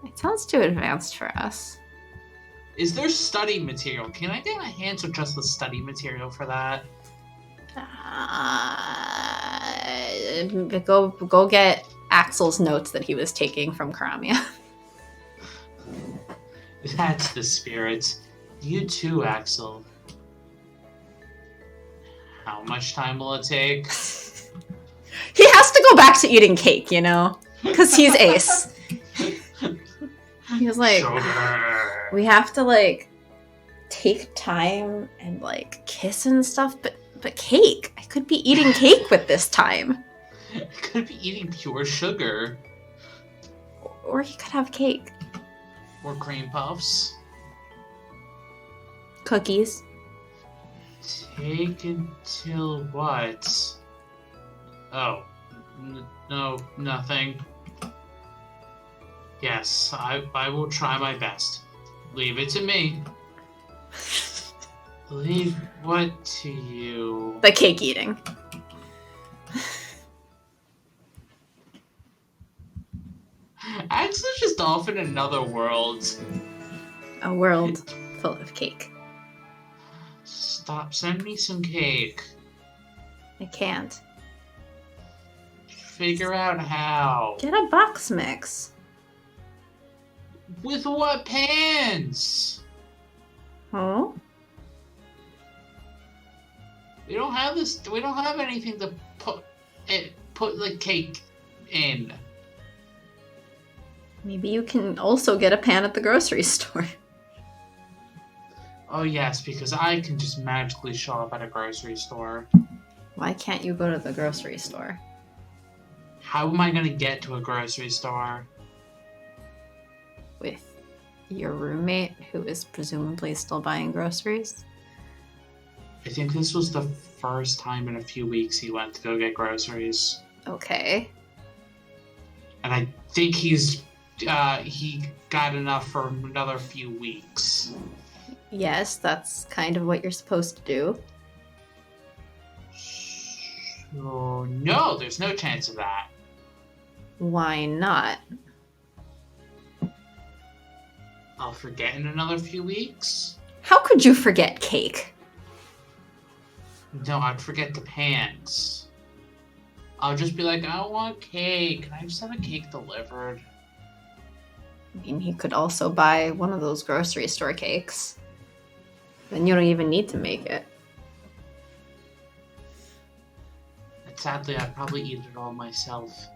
It sounds too advanced for us. Is there study material? Can I get my hands on just the study material for that? Go get Axel's notes that he was taking from Karamia. That's the spirit. You too, Axel. How much time will it take? He has to go back to eating cake, you know? Because he's Ace. He was like, Sugar. we have to, like, take time and, like, kiss and stuff, but cake. I could be eating cake with this time. I could be eating pure sugar. Or he could have cake. Or cream puffs. Cookies. Take until what? Oh. No, nothing. Yes, I will try my best. Leave it to me. Leave what to you? The cake eating. Axel's just off in another world. A world full of cake. Stop, send me some cake. I can't. Figure out how. Get a box mix. With what pans? Oh? We don't have this. We don't have anything to put the cake in. Maybe you can also get a pan at the grocery store. Oh yes, because I can just magically show up at a grocery store. Why can't you go to the grocery store? How am I gonna get to a grocery store? With your roommate, who is presumably still buying groceries? I think this was the first time in a few weeks he went to go get groceries. Okay. And I think he got enough for another few weeks. Yes, that's kind of what you're supposed to do. So, no, there's no chance of that. Why not? I'll forget in another few weeks. How could you forget cake? No, I'd forget the pants. I'll just be like, I want cake. Can I just have a cake delivered? I mean, you could also buy one of those grocery store cakes. Then you don't even need to make it. And sadly, I'd probably eat it all myself.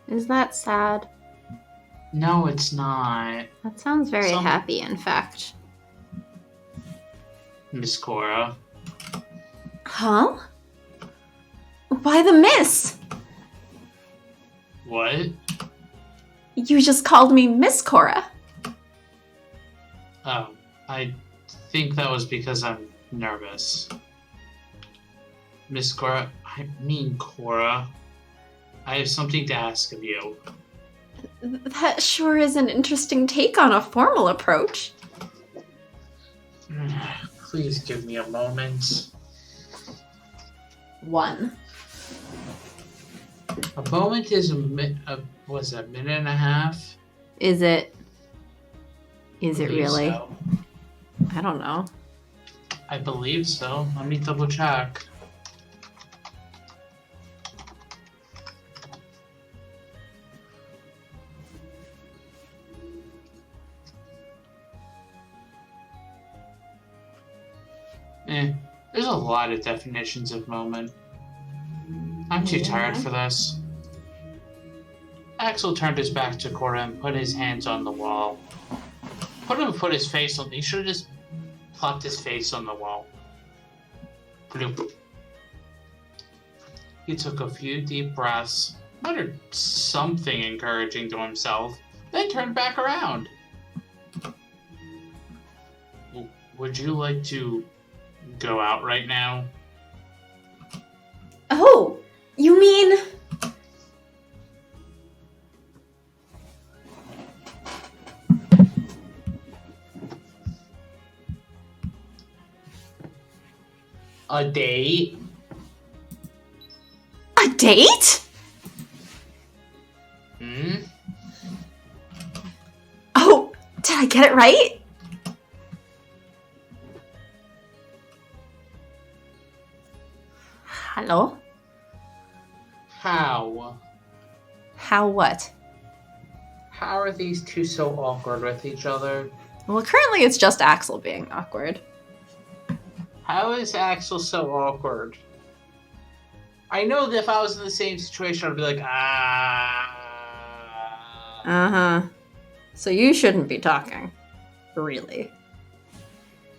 Is that sad? No, it's not. That sounds very happy, in fact. Miss Cora. Huh? Why the miss? What? You just called me Miss Cora. Oh, I think that was because I'm nervous. Miss Cora, I mean Cora. I have something to ask of you. That sure is an interesting take on a formal approach. Please give me a moment. One. A moment is minute and a half? Is it? Is it Believe really? so. I don't know. I believe so. Let me double check. There's a lot of definitions of moment. I'm too tired for this. Axel turned his back to Cora and put his hands on the wall. Put his face on. He should have just plopped his face on the wall. Bloop. He took a few deep breaths, muttered something encouraging to himself, then turned back around. Would you like to go out right now? Oh, you mean... A date? A date? Hmm? Oh, did I get it right? Hello? How? How what? How are these two so awkward with each other? Well, currently it's just Axel being awkward. How is Axel so awkward? I know that if I was in the same situation, I'd be like, Uh-huh. So you shouldn't be talking. Really.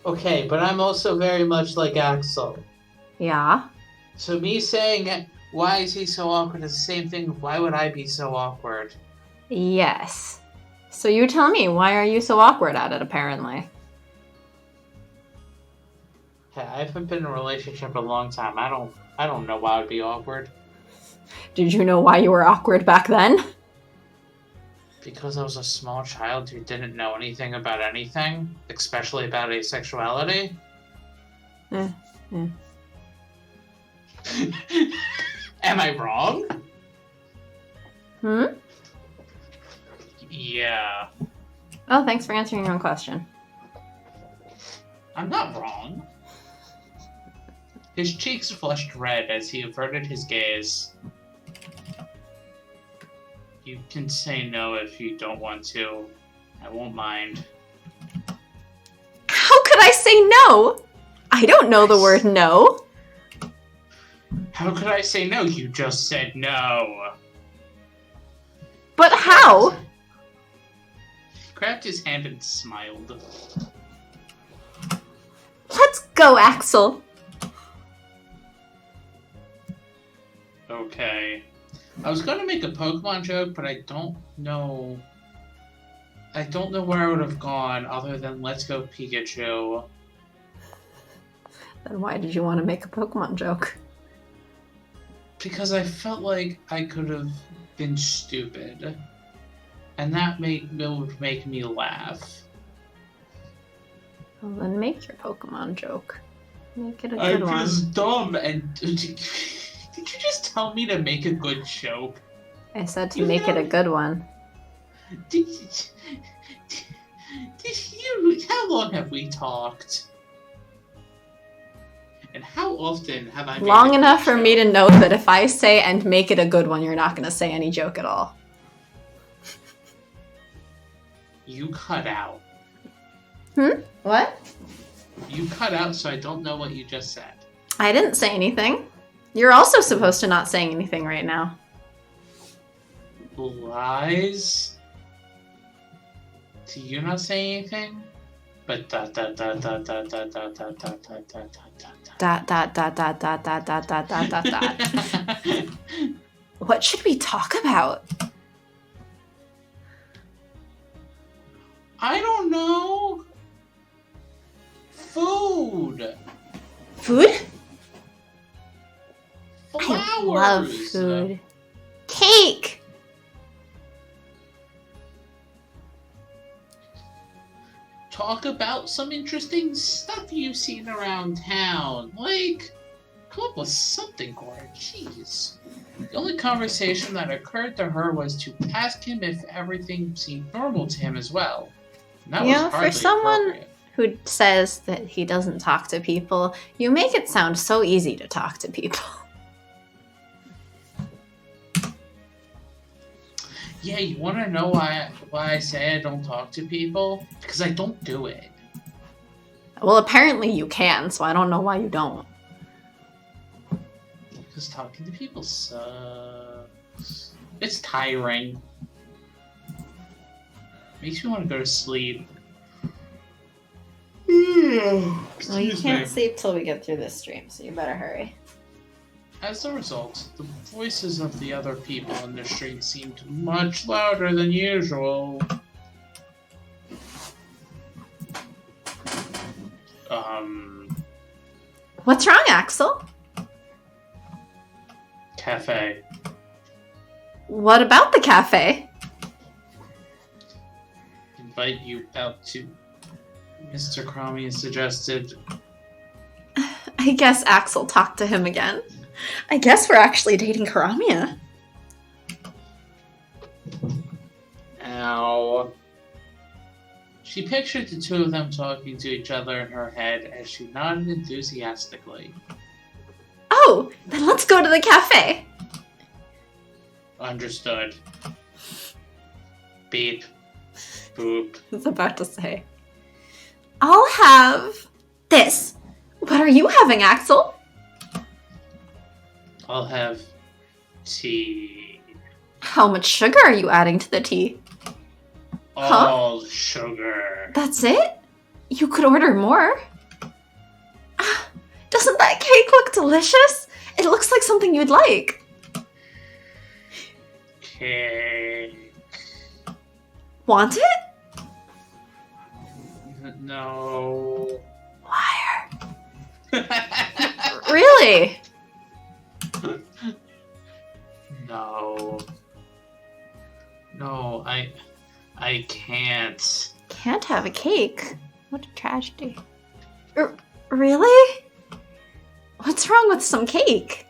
Okay, but I'm also very much like Axel. Yeah? So me saying, why is he so awkward is the same thing. Why would I be so awkward? Yes. So you tell me, why are you so awkward at it, apparently? Hey, I haven't been in a relationship in a long time. I don't know why I'd be awkward. Did you know why you were awkward back then? Because I was a small child who didn't know anything about anything, especially about asexuality. Yeah. Am I wrong? Hmm? Yeah. Oh, thanks for answering your own question. I'm not wrong. His cheeks flushed red as he averted his gaze. You can say no if you don't want to. I won't mind. How could I say no? I don't know the word no. How could I say no? You just said no. But how? He grabbed his hand and smiled. Let's go, Axel. Okay. I was gonna make a Pokemon joke, but I don't know. I don't know where I would have gone other than let's go Pikachu. Then why did you want to make a Pokemon joke? Because I felt like I could have been stupid. And that would make me laugh. Well, then make your Pokemon joke. Make it a I good one. was dumb and... Did you just tell me to make a good joke? I said to make it a good one. Did you... How how long have we talked? And how often have I made Long a enough good for me joke? to know that if I say and make it a good one, you're not going to say any joke at all. You cut out. What? You cut out, so I don't know what you just said. I didn't say anything. You're also supposed to not saying anything right now. Lies? Do you not say anything? But dot dot dot dot dot dot dot dot dot dot dot Dot, dot, dot, dot, dot, dot, dot, dot, dot, dot, dot. What should we talk about? I don't know. Food. Food? Flowers. I love food. Cake! Talk about some interesting stuff you've seen around town. Like, come up with something, Gordon. Jeez. The only conversation that occurred to her was to ask him if everything seemed normal to him as well. And that You was know, for hardly someone appropriate. who says that he doesn't talk to people, you make it sound so easy to talk to people. Yeah, you want to know why I say I don't talk to people? Because I don't do it. Well, apparently you can, so I don't know why you don't. Because talking to people sucks. It's tiring. Makes me want to go to sleep. Well, you Excuse can't me. sleep till we get through this stream, so you better hurry. As a result, the voices of the other people in the street seemed much louder than usual. What's wrong, Axel? Cafe. What about the cafe? Invite you out to Mr. Cromie suggested. I guess Axel talked to him again. I guess we're actually dating Karamia. Ow. She pictured the two of them talking to each other in her head as she nodded enthusiastically. Oh, then let's go to the cafe. Understood. Beep. Boop. I was about to say. I'll have this. What are you having, Axel? I'll have tea. How much sugar are you adding to the tea? All sugar. That's it? You could order more. Ah, doesn't that cake look delicious? It looks like something you'd like. Cake. Want it? No. Liar. Really? No. No, I can't. Can't have a cake. What a tragedy. Really? What's wrong with some cake?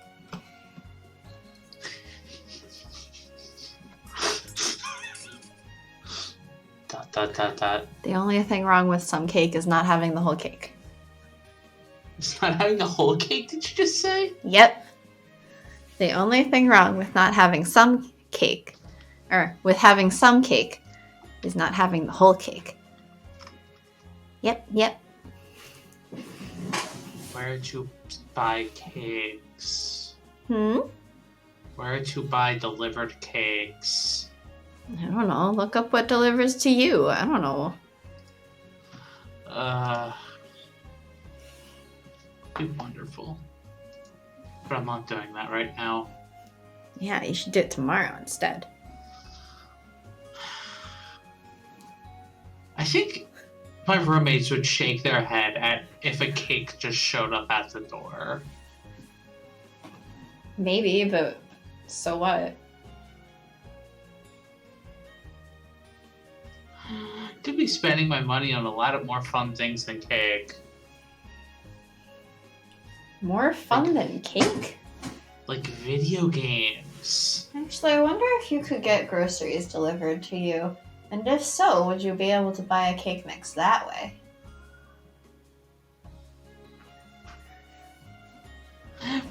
Dot dot dot dot. The only thing wrong with some cake is not having the whole cake. It's not having the whole cake, did you just say? Yep. The only thing wrong with not having some cake, or with having some cake, is not having the whole cake. Yep. Where to buy cakes? Hmm? Where to buy delivered cakes? I don't know. Look up what delivers to you. I don't know. Be wonderful. But I'm not doing that right now. Yeah, you should do it tomorrow instead. I think my roommates would shake their head at if a cake just showed up at the door. Maybe, but so what? Could be spending my money on a lot of more fun things than cake. More fun than cake? Like video games. Actually, I wonder if you could get groceries delivered to you. And if so, would you be able to buy a cake mix that way?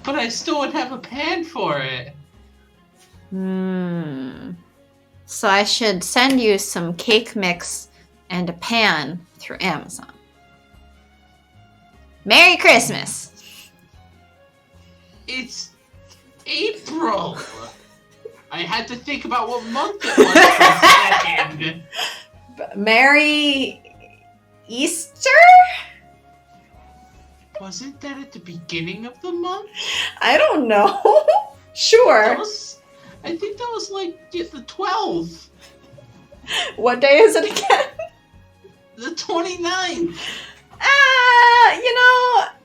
But I still would have a pan for it. So I should send you some cake mix and a pan through Amazon. Merry Christmas! It's April. I had to think about what month it was for a second. Merry Easter? Wasn't that at the beginning of the month? I don't know. Sure. I think that was like the 12th. What day is it again? The 29th.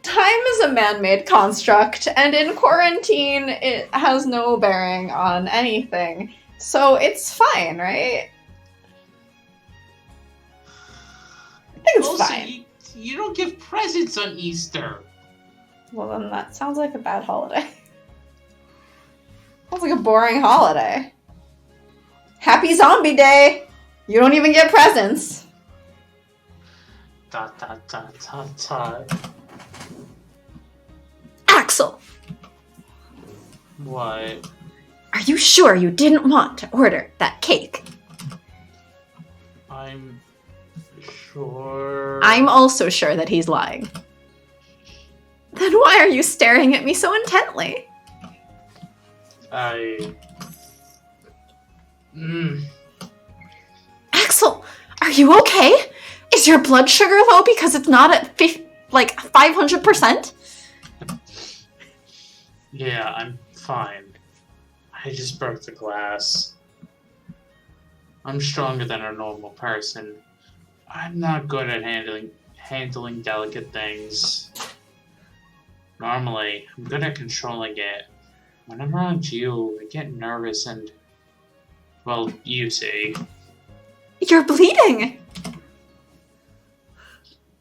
Time is a man-made construct, and in quarantine, it has no bearing on anything. So it's fine, right? I think it's fine. You don't give presents on Easter. Well, then that sounds like a bad holiday. Sounds like a boring holiday. Happy Zombie Day! You don't even get presents. ... Axel! What? Are you sure you didn't want to order that cake? I'm sure. I'm also sure that he's lying. Then why are you staring at me so intently? Axel, are you okay? Is your blood sugar low because it's not at 500%? Yeah, I'm fine. I just broke the glass. I'm stronger than a normal person. I'm not good at handling delicate things. Normally, I'm good at controlling it. When I'm around you, I get nervous and... well, you see. You're bleeding!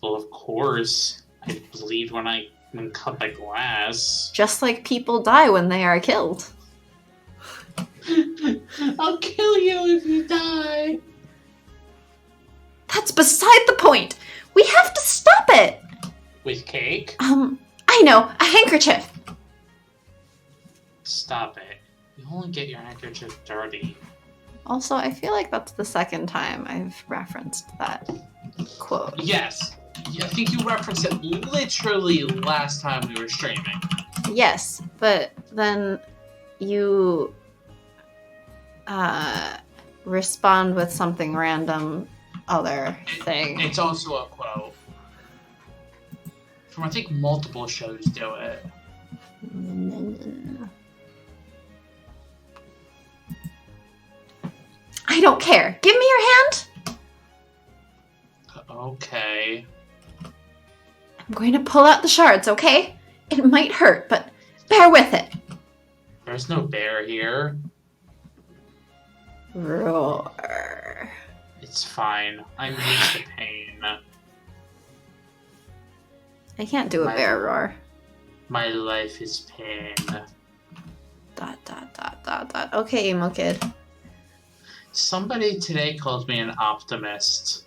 Well, of course. I bleed when I'm cut by glass. Just like people die when they are killed. I'll kill you if you die. That's beside the point. We have to stop it. With cake? I know. A handkerchief. Stop it. You only get your handkerchief dirty. Also, I feel like that's the second time I've referenced that quote. Yes. I think you referenced it literally last time we were streaming. Yes, but then you respond with something random other thing. It's also a quote. From I think multiple shows do it. I don't care. Give me your hand. Okay. I'm going to pull out the shards, okay? It might hurt, but bear with it. There's no bear here. Roar. It's fine. I'm used to pain. I can't do a bear roar. My life is pain. ... Okay, emo kid. Somebody today called me an optimist.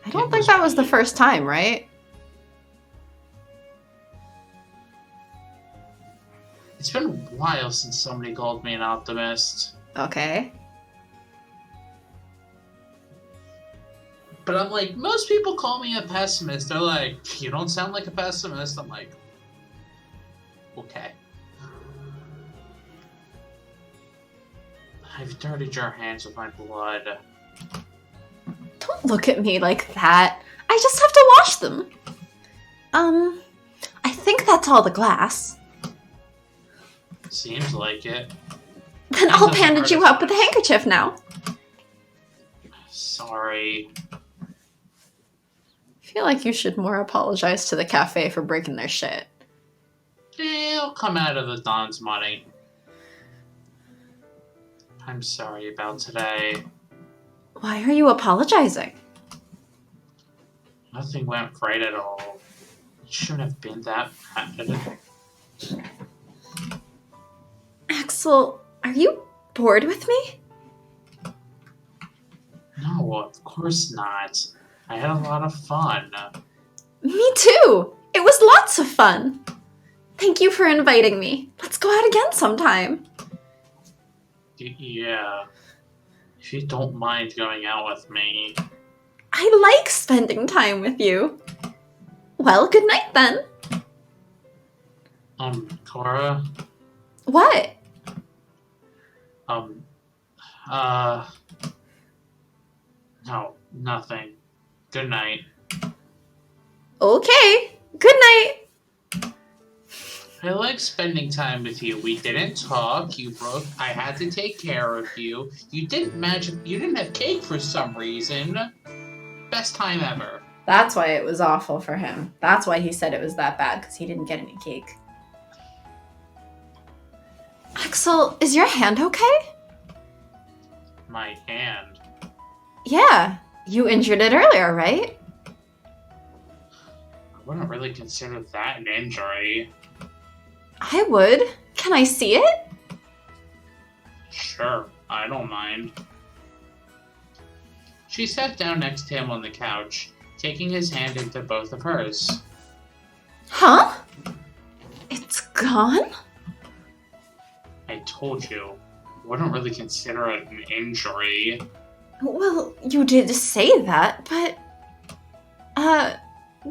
I don't think that was the first time, right? It's been a while since somebody called me an optimist. Okay. But I'm like, most people call me a pessimist. They're like, you don't sound like a pessimist. I'm like, okay. I've dirtied your hands with my blood. Don't look at me like that. I just have to wash them. I think that's all the glass. Seems like it. Then I'll bandage you up with a handkerchief now. Sorry. I feel like you should more apologize to the cafe for breaking their shit. It'll come out of the Don's money. I'm sorry about today. Why are you apologizing? Nothing went right at all. It shouldn't have been that bad. Axel, are you bored with me? No, of course not. I had a lot of fun. Me too. It was lots of fun. Thank you for inviting me. Let's go out again sometime. Yeah. If you don't mind going out with me. I like spending time with you. Well, good night then. Cora? What? No, nothing. Good night. Okay. Good night. I like spending time with you. We didn't talk. You broke. I had to take care of you. You didn't have cake for some reason. Best time ever. That's why it was awful for him. That's why he said it was that bad, because he didn't get any cake. Axel, is your hand okay? My hand. Yeah. You injured it earlier, right? I wouldn't really consider that an injury. I would. Can I see it? Sure, I don't mind. She sat down next to him on the couch, taking his hand into both of hers. Huh? It's gone? I told you, I wouldn't really consider it an injury. Well, you did say that, but...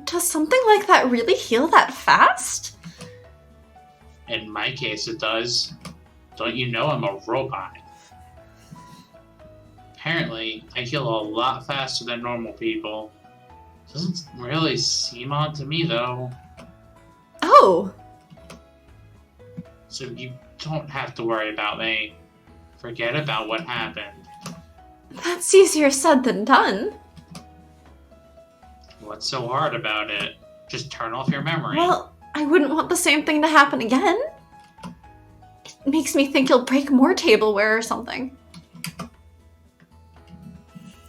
does something like that really heal that fast? In my case, it does. Don't you know I'm a robot? Apparently, I heal a lot faster than normal people. Doesn't really seem odd to me, though. Oh. So you don't have to worry about me. Forget about what happened. That's easier said than done. What's so hard about it? Just turn off your memory. Well, I wouldn't want the same thing to happen again. It makes me think you'll break more tableware or something.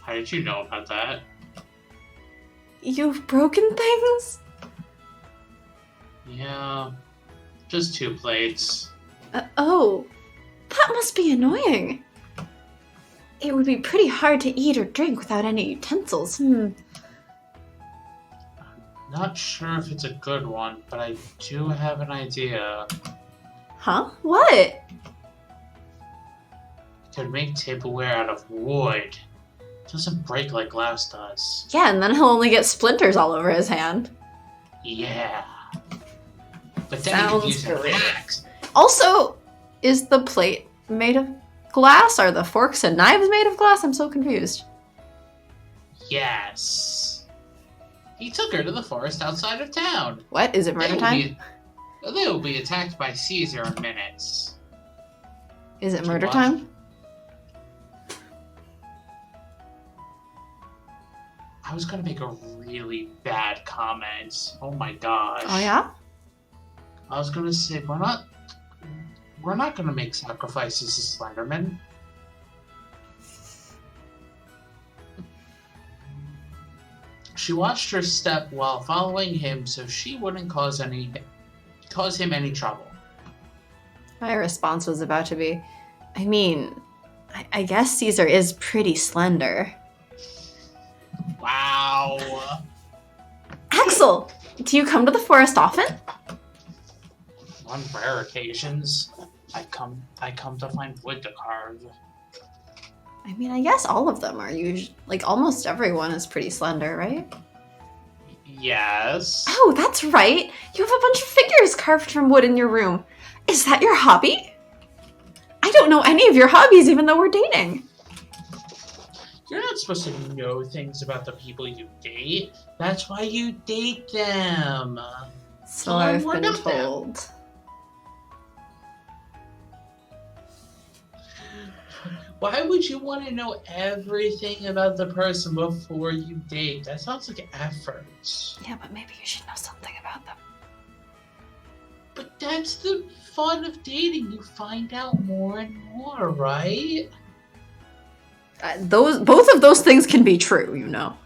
How did you know about that? You've broken things? Yeah, just 2 plates. Oh, that must be annoying. It would be pretty hard to eat or drink without any utensils. Not sure if it's a good one, but I do have an idea. Huh? What? Could make tableware out of wood. It doesn't break like glass does. Yeah, and then he'll only get splinters all over his hand. Yeah. But then you could use an axe. Also, is the plate made of glass? Are the forks and knives made of glass? I'm so confused. Yes. He took her to the forest outside of town. What? Is it murder time? They will be attacked by Caesar in minutes. Is it murder time? I was gonna make a really bad comment. Oh my gosh. Oh yeah? I was gonna say we're not gonna make sacrifices to Slenderman. She watched her step while following him so she wouldn't cause him any trouble. My response was about to be, I mean, I guess Caesar is pretty slender. Wow. Axel, do you come to the forest often? On rare occasions, I come to find wood to carve. I mean, I guess all of them are usually, like almost everyone is pretty slender, right? Yes. Oh, that's right. You have a bunch of figures carved from wood in your room. Is that your hobby? I don't know any of your hobbies even though we're dating. You're not supposed to know things about the people you date. That's why you date them. So I've been told. Why would you want to know everything about the person before you date? That sounds like effort. Yeah, but maybe you should know something about them. But that's the fun of dating. You find out more and more, right? Both of those things can be true, you know.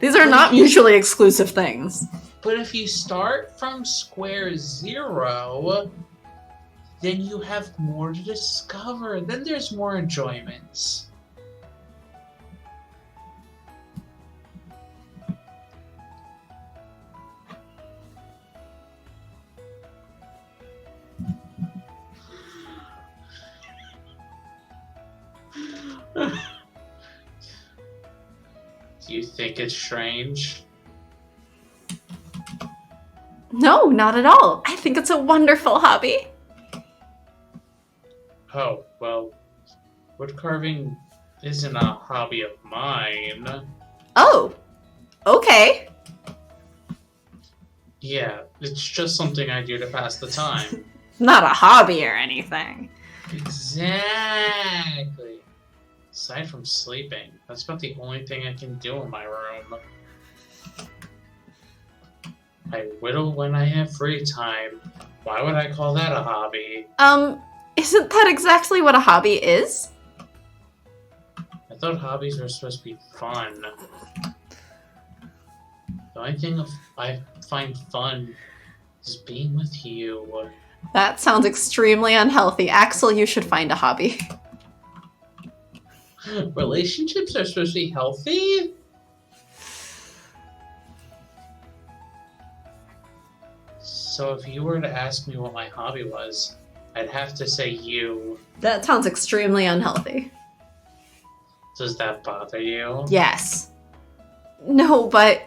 These are not mutually exclusive things. But if you start from square zero, then you have more to discover. Then there's more enjoyments. think it's strange? No, not at all. I think it's a wonderful hobby. Oh, well, wood carving isn't a hobby of mine. Oh, okay. Yeah, it's just something I do to pass the time. Not a hobby or anything. Exactly. Aside from sleeping, that's about the only thing I can do in my room. I whittle when I have free time. Why would I call that a hobby? Isn't that exactly what a hobby is? I thought hobbies were supposed to be fun. The only thing I find fun is being with you. That sounds extremely unhealthy. Axel, you should find a hobby. Relationships are supposed to be healthy? So if you were to ask me what my hobby was, I'd have to say you. That sounds extremely unhealthy. Does that bother you? Yes. No, but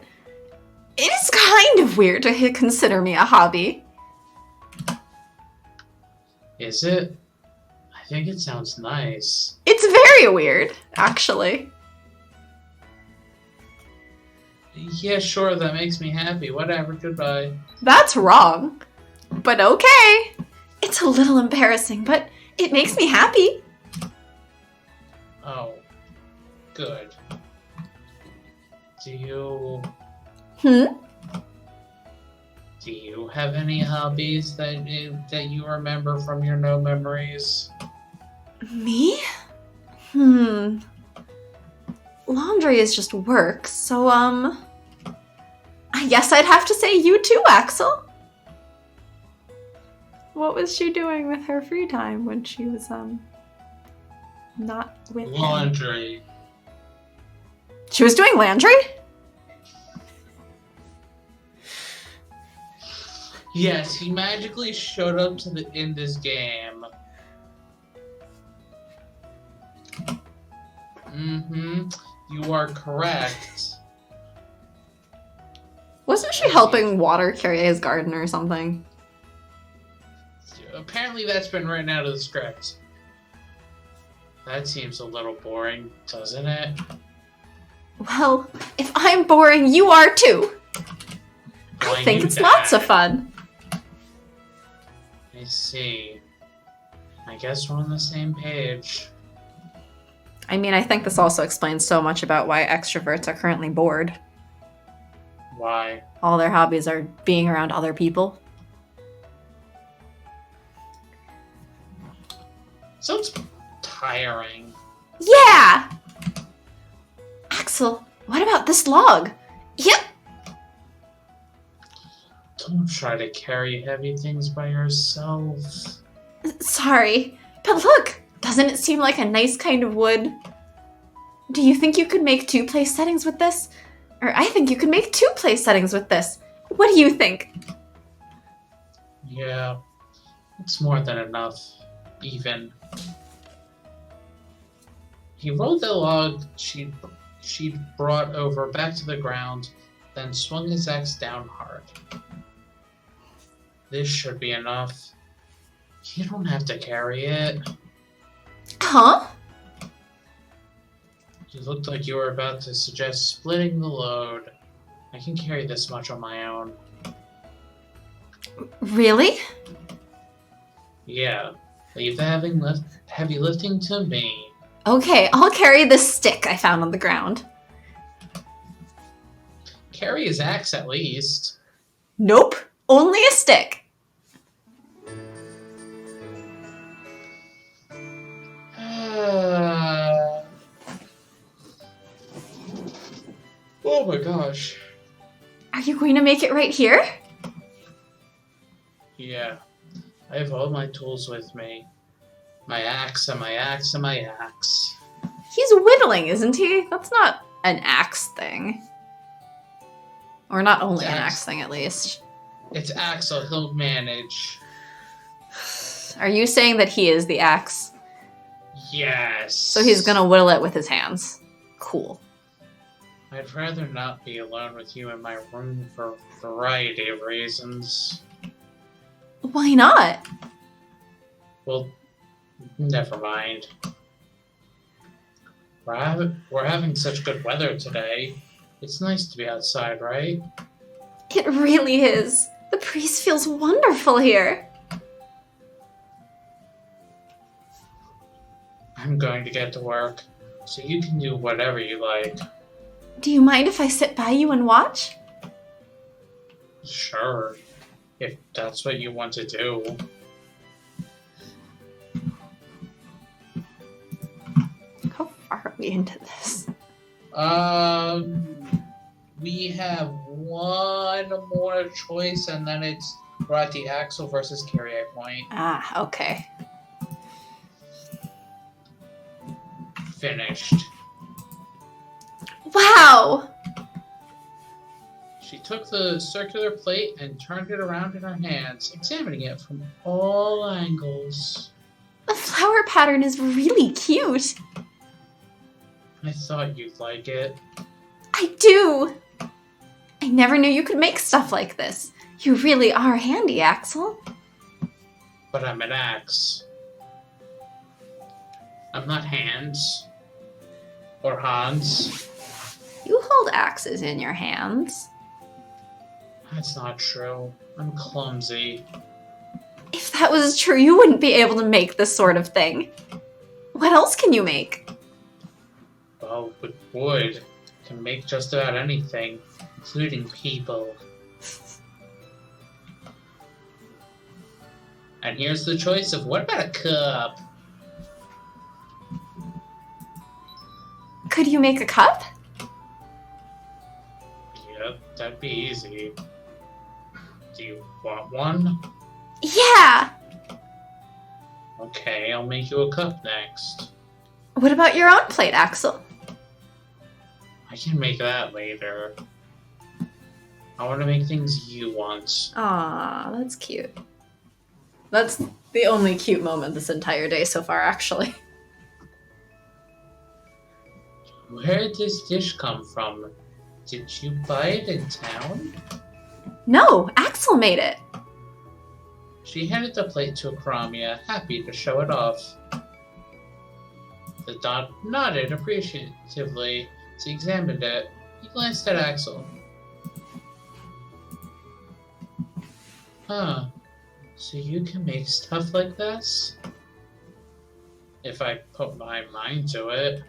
it is kind of weird to consider me a hobby. Is it? I think it sounds nice. It's very weird, actually. Yeah, sure, that makes me happy. Whatever, goodbye. That's wrong. But okay. It's a little embarrassing, but it makes me happy. Oh, good. Do you have any hobbies that you remember from your no memories? Me? Laundry is just work, so, I guess I'd have to say you too, Axel. What was she doing with her free time when she was, not with him? Laundry. She was doing laundry? Yes, he magically showed up in this game. You are correct. Wasn't she helping water carry his garden or something? Apparently that's been written out of the script. That seems a little boring, doesn't it? Well, if I'm boring, you are too. I think it's lots of fun. I see. I guess we're on the same page. I mean, I think this also explains so much about why extroverts are currently bored. Why? All their hobbies are being around other people. Sounds tiring. Yeah! Axel, what about this log? Yep. Don't try to carry heavy things by yourself. Sorry, but look, doesn't it seem like a nice kind of wood? Do you think you could make 2 place settings with this? Or I think you could make 2 place settings with this. What do you think? Yeah, it's more than enough, even. He rolled the log she'd brought over back to the ground, then swung his axe down hard. This should be enough. You don't have to carry it. Huh? You looked like you were about to suggest splitting the load. I can carry this much on my own. Really? Yeah, leave the heavy lifting to me. Okay, I'll carry this stick I found on the ground. Carry his axe at least. Nope, only a stick. Oh my gosh. Are you going to make it right here? Yeah, I have all my tools with me. My axe and my axe and my axe. He's whittling, isn't he? That's not an axe thing. Or not only an axe thing, at least. It's Axel, he'll manage. Are you saying that he is the axe? Yes. So he's gonna whittle it with his hands. Cool. I'd rather not be alone with you in my room for a variety of reasons. Why not? Well, never mind. We're having such good weather today. It's nice to be outside, right? It really is. The breeze feels wonderful here. I'm going to get to work, so you can do whatever you like. Do you mind if I sit by you and watch? Sure, if that's what you want to do. How far are we into this? We have one more choice, and then we're at the Axel versus Kyrie point. Ah, okay. Finished. Wow! She took the circular plate and turned it around in her hands, examining it from all angles. The flower pattern is really cute. I thought you'd like it. I do. I never knew you could make stuff like this. You really are handy, Axel. But I'm an axe. I'm not Hands. Or Hans. You hold axes in your hands. That's not true. I'm clumsy. If that was true, you wouldn't be able to make this sort of thing. What else can you make? Well, with wood, I can make just about anything, including people. And here's the choice of what about a cup? Could you make a cup? Yep, that'd be easy. Do you want one? Yeah! Okay, I'll make you a cup next. What about your own plate, Axel? I can make that later. I want to make things you want. Aw, that's cute. That's the only cute moment this entire day so far, actually. Where did this dish come from? Did you buy it in town? No, Axel made it. She handed the plate to Akramia, happy to show it off. The dog nodded appreciatively as he examined it. He glanced at Axel. Huh. So you can make stuff like this? If I put my mind to it.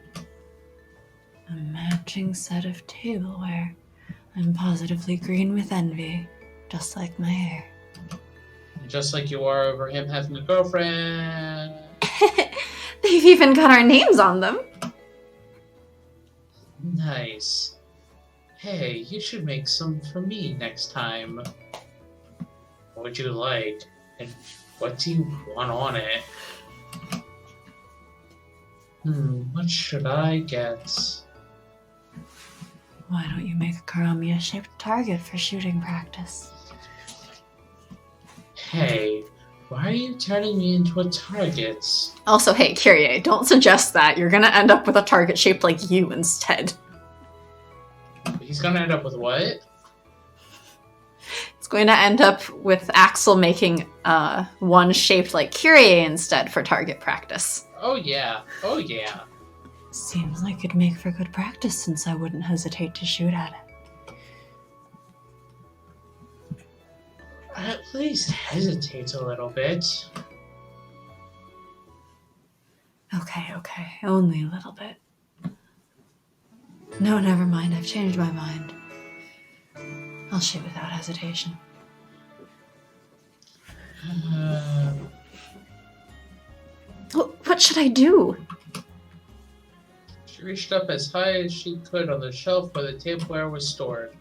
A matching set of tableware. I'm positively green with envy, just like my hair. Just like you are over him having a girlfriend. They've even got our names on them. Nice. Hey, you should make some for me next time. What would you like? And what do you want on it? What should I get? Why don't you make a Karamia-shaped target for shooting practice? Hey, why are you turning me into a target? Also, hey, Kyrie, don't suggest that. You're gonna end up with a target shaped like you instead. He's gonna end up with what? It's going to end up with Axel making one shaped like Kyrie instead for target practice. Oh yeah, oh yeah. Seems like it'd make for good practice since I wouldn't hesitate to shoot at it. At least hesitate a little bit. Okay, only a little bit. No, never mind, I've changed my mind. I'll shoot without hesitation. What should I do? She reached up as high as she could on the shelf where the tableware was stored,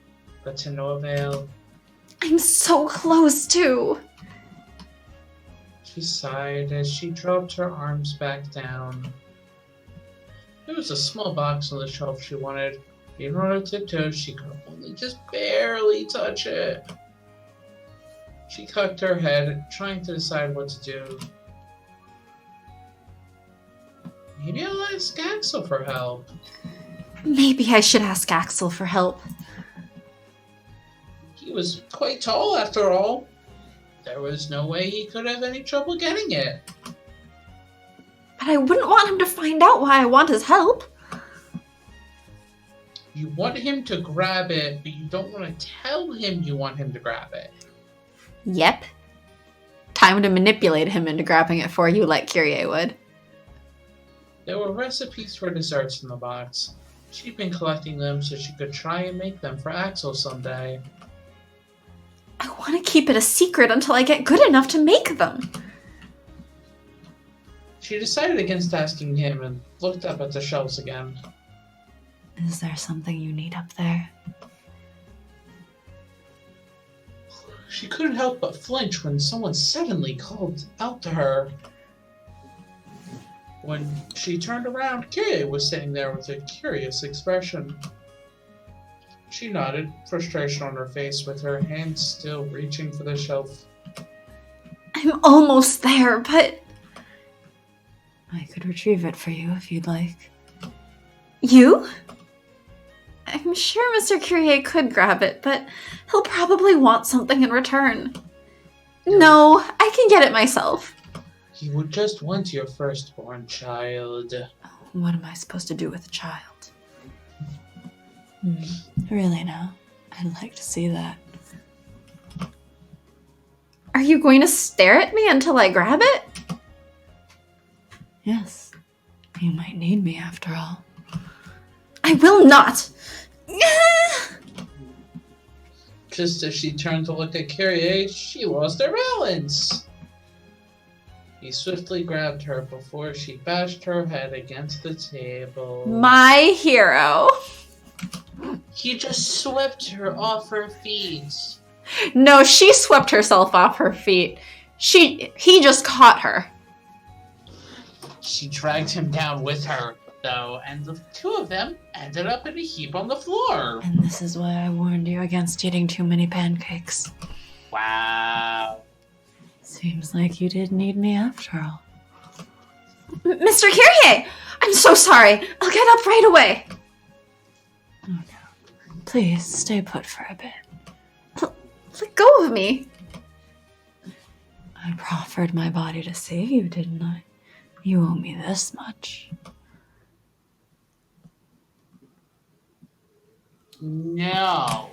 but to no avail. I'm so close to. She sighed as she dropped her arms back down. There was a small box on the shelf she wanted. Even on her tiptoes, she could only just barely touch it. She cocked her head, trying to decide what to do. Maybe I'll ask Axel for help. Maybe I should ask Axel for help. He was quite tall after all. There was no way he could have any trouble getting it. But I wouldn't want him to find out why I want his help. You want him to grab it, but you don't want to tell him you want him to grab it. Yep. Time to manipulate him into grabbing it for you like Kyrie would. There were recipes for desserts in the box. She'd been collecting them so she could try and make them for Axel someday. I want to keep it a secret until I get good enough to make them. She decided against asking him and looked up at the shelves again. Is there something you need up there? She couldn't help but flinch when someone suddenly called out to her. When she turned around, Kyrie was sitting there with a curious expression. She nodded, frustration on her face, with her hand still reaching for the shelf. I'm almost there, but... I could retrieve it for you if you'd like. You? I'm sure Mr. Kyrie could grab it, but he'll probably want something in return. No, I can get it myself. He would just want your firstborn child. What am I supposed to do with a child? Really now? I'd like to see that. Are you going to stare at me until I grab it? Yes. You might need me after all. I will not! Just as she turned to look at Kyrie, she lost her balance. He swiftly grabbed her before she bashed her head against the table. My hero. He just swept her off her feet. No, she swept herself off her feet. He just caught her. She dragged him down with her, though, and the two of them ended up in a heap on the floor. And this is why I warned you against eating too many pancakes. Wow. Seems like you did need me after all. Mr. Kyrie! I'm so sorry. I'll get up right away. Oh no. Please stay put for a bit. Let go of me. I proffered my body to save you, didn't I? You owe me this much. No.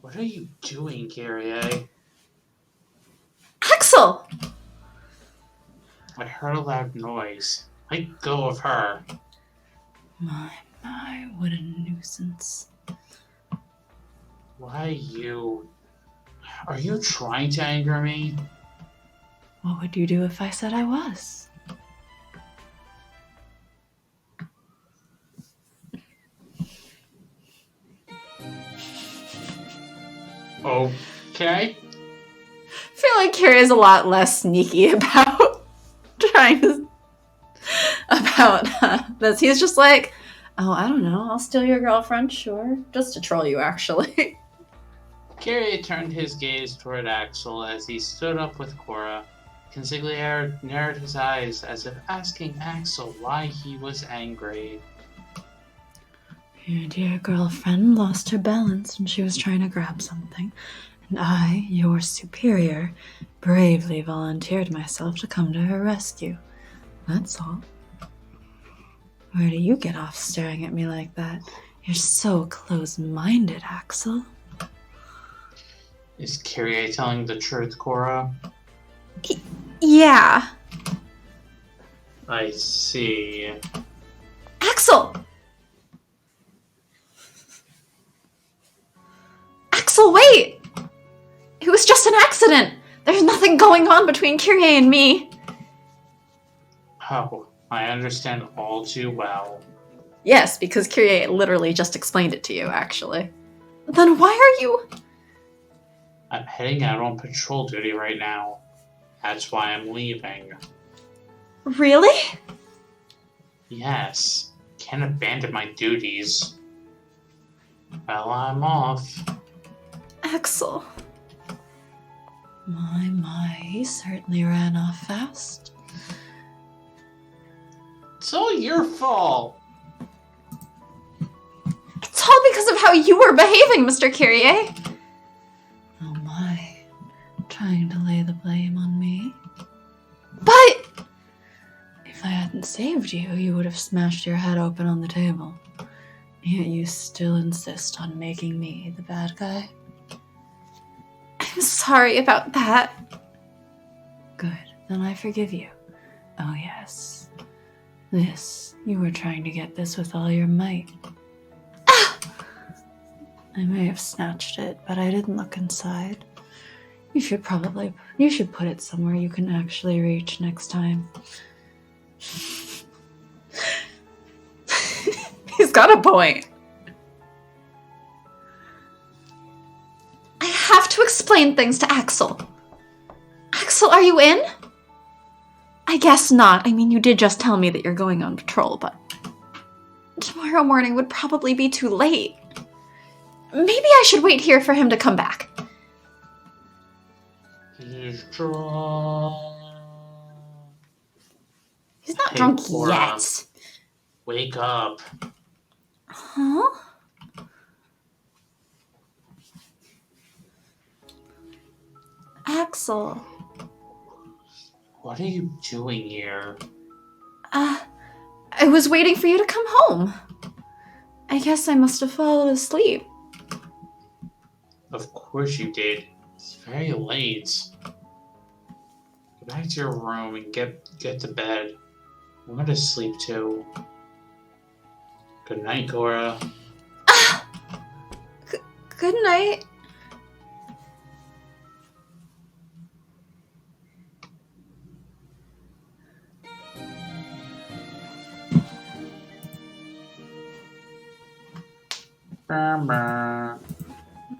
What are you doing, Kyrie? Axel! I heard a loud noise. Let go of her. My, what a nuisance. Why you? Are you trying to anger me? What would you do if I said I was? Okay. I feel like Kyrie's a lot less sneaky about trying to... about this. He's just like, oh, I don't know, I'll steal your girlfriend, sure. Just to troll you, actually. Kyrie turned his gaze toward Axel as he stood up with Cora. Consigliere narrowed his eyes as if asking Axel why he was angry. Your dear girlfriend lost her balance when she was trying to grab something, and I, your superior, bravely volunteered myself to come to her rescue. That's all. Where do you get off staring at me like that? You're so close-minded, Axel. Is Kyrie telling the truth, Cora? Yeah. I see. Axel! Axel, wait! It was just an accident! There's nothing going on between Kyrie and me. Oh, I understand all too well. Yes, because Kyrie literally just explained it to you, actually. Then why are you... I'm heading out on patrol duty right now. That's why I'm leaving. Really? Yes. Can't abandon my duties. Well, I'm off. Axel. My, he certainly ran off fast. It's all your fault. It's all because of how you were behaving, Mr. Kyrie. Oh my. Trying to lay the blame on me? But... If I hadn't saved you, you would have smashed your head open on the table. Yet you still insist on making me the bad guy? I'm sorry about that. Good, then I forgive you. Oh yes. This, you were trying to get this with all your might. I may have snatched it, but I didn't look inside. You should put it somewhere you can actually reach next time. He's got a point. I have to explain things to Axel. Axel, are you in? I guess not. I mean, you did just tell me that you're going on patrol, but tomorrow morning would probably be too late. Maybe I should wait here for him to come back. He's drunk. He's not Hey, drunk Cora. yet. Wake up. Huh? Axel. What are you doing here? I was waiting for you to come home. I guess I must have fallen asleep. Of course you did. It's very late. Go back to your room and get to bed. I'm going to sleep too. Good night, Cora. Good night.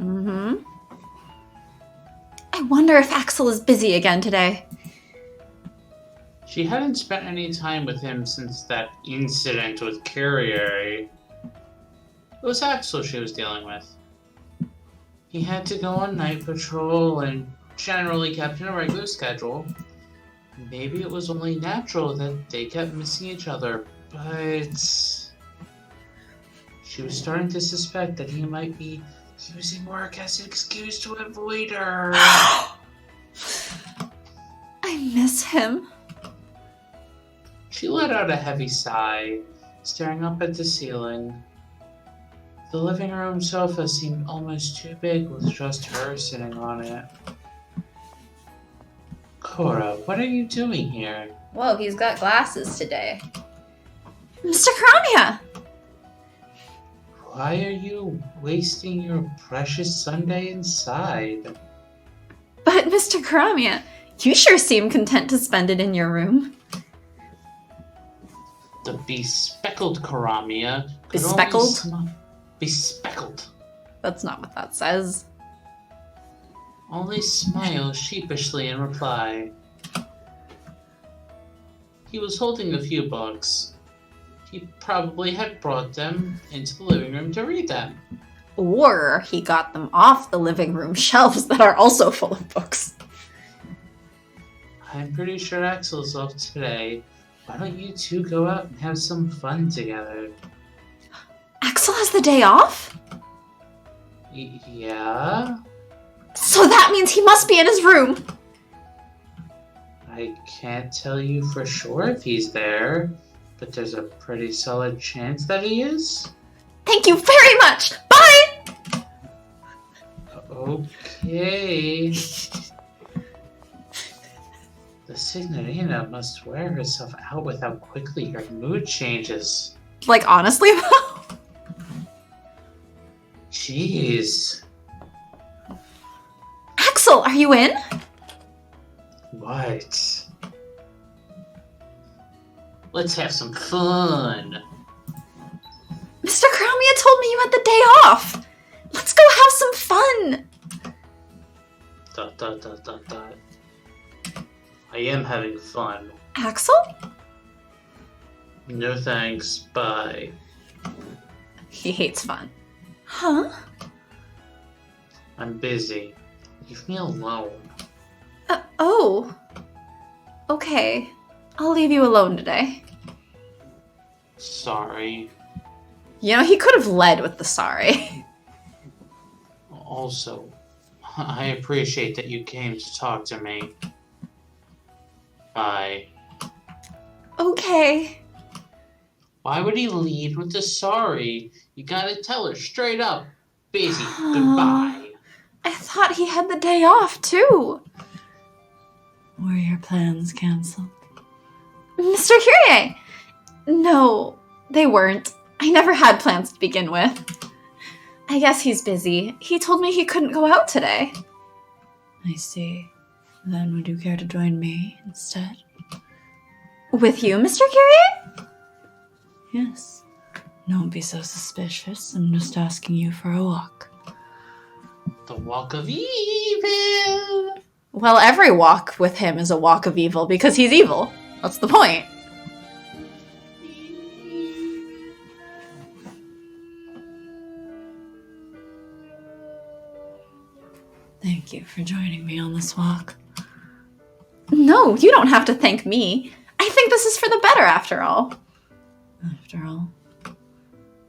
Mm-hmm. I wonder if Axel is busy again today. She hadn't spent any time with him since that incident with Kyrie. It was Axel she was dealing with. He had to go on night patrol and generally kept in a regular schedule. Maybe it was only natural that they kept missing each other, but she was starting to suspect that he might be using work as an excuse to avoid her. I miss him. She let out a heavy sigh, staring up at the ceiling. The living room sofa seemed almost too big with just her sitting on it. Cora, what are you doing here? Whoa, he's got glasses today. Mr. Karamia! Why are you wasting your precious Sunday inside? But Mr. Karamia, you sure seem content to spend it in your room. The bespeckled Karamia could Bespeckled? only bespeckled. That's not what that says. Only smile sheepishly in reply. He was holding a few books. He probably had brought them into the living room to read them. Or he got them off the living room shelves that are also full of books. I'm pretty sure Axel's off today. Why don't you two go out and have some fun together? Axel has the day off? Yeah? So that means he must be in his room. I can't tell you for sure if he's there, but there's a pretty solid chance that he is. Thank you very much. Bye! Okay. The Signorina must wear herself out with how quickly her mood changes. Like, honestly, though? Jeez. Axel, are you in? What? Let's have some fun. Mr. Karamia told me you had the day off. Let's go have some fun. ... I am having fun. Axel? No thanks, bye. He hates fun. Huh? I'm busy. Leave me alone. Oh. Okay. I'll leave you alone today. Sorry. You know, he could have led with the sorry. Also, I appreciate that you came to talk to me. Bye. Okay. Why would he lead with the sorry? You gotta tell her straight up. Busy. Goodbye. I thought he had the day off, too. Were your plans canceled? Mr. Kyrie! No, they weren't. I never had plans to begin with. I guess he's busy. He told me he couldn't go out today. I see. Then would you care to join me instead? With you, Mr. Kyrie? Yes. Don't be so suspicious. I'm just asking you for a walk. The walk of evil. Well, every walk with him is a walk of evil because he's evil. That's the point. Thank you for joining me on this walk. No, you don't have to thank me. I think this is for the better after all. After all,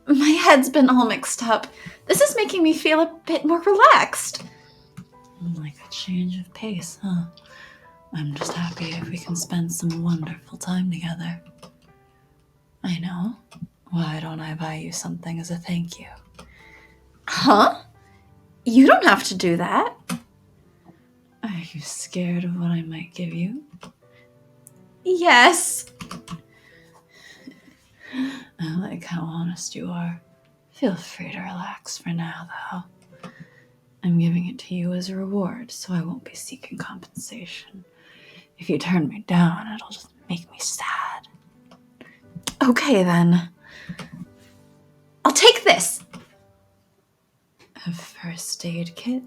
My head's been all mixed up. This is making me feel a bit more relaxed. like a change of pace, huh? I'm just happy if we can spend some wonderful time together. I know. Why don't I buy you something as a thank you? Huh? You don't have to do that. Are you scared of what I might give you? Yes. I like how honest you are. Feel free to relax for now, though. I'm giving it to you as a reward, so I won't be seeking compensation. If you turn me down, it'll just make me sad. Okay, then. I'll take this. A first aid kit?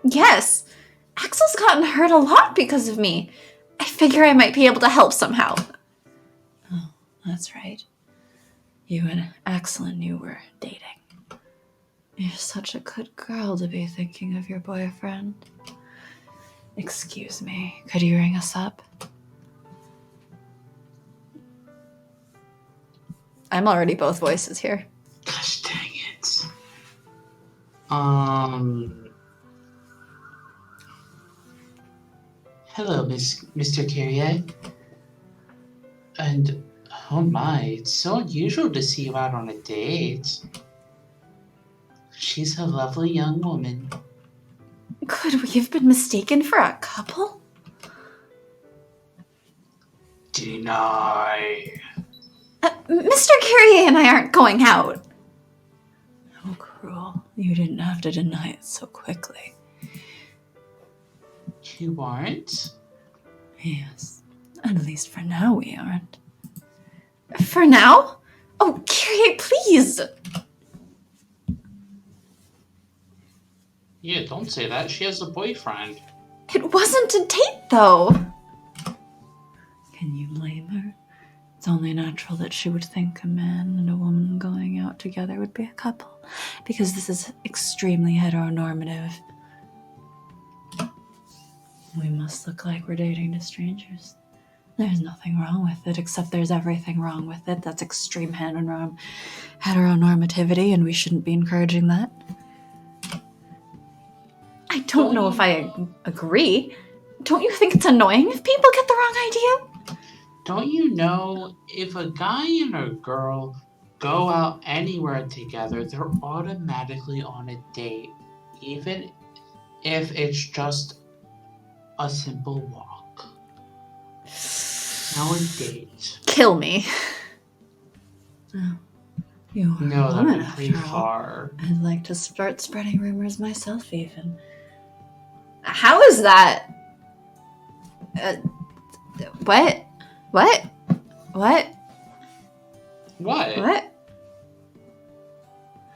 Yes. Axel's gotten hurt a lot because of me. I figure I might be able to help somehow. Oh, that's right. You and Axel and you were dating. You're such a good girl to be thinking of your boyfriend. Excuse me, could you ring us up? I'm already both voices here. Gosh dang it. Hello, Mr. Kyrie. And, oh my, it's so unusual to see you out on a date. She's a lovely young woman. Could we have been mistaken for a couple? Deny. Mr. Kyrie and I aren't going out. How cruel. You didn't have to deny it so quickly. You aren't? Yes. At least for now we aren't. For now? Oh, Kyrie, please! Yeah, don't say that. She has a boyfriend. It wasn't a date, though. Can you blame her? It's only natural that she would think a man and a woman going out together would be a couple, because this is extremely heteronormative. We must look like we're dating to strangers. There's nothing wrong with it, except there's everything wrong with it. That's extreme heteronormativity, and we shouldn't be encouraging that. I don't know if I agree. Don't you think it's annoying if people get the wrong idea? Don't you know, if a guy and a girl go out anywhere together, they're automatically on a date, even if it's just a simple walk. Now a date. Kill me. Oh, you are No, a that woman went pretty after all. far. I'd like to start spreading rumors myself, even. How is that? What? What? What? What? What?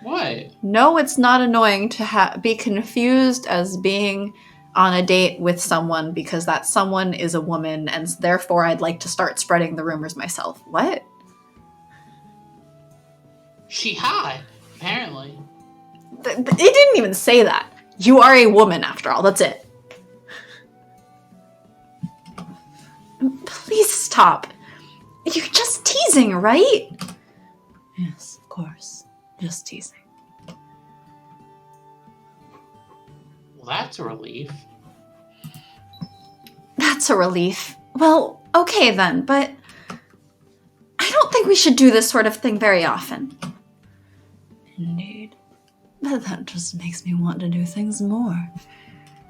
What? No, it's not annoying to be confused as being on a date with someone because that someone is a woman, and therefore I'd like to start spreading the rumors myself. What? She hot, apparently. It didn't even say that. You are a woman, after all. That's it. Please stop. You're just teasing, right? Yes, of course. Just teasing. Well, that's a relief. That's a relief. Well, okay then, but I don't think we should do this sort of thing very often. Indeed. But that just makes me want to do things more.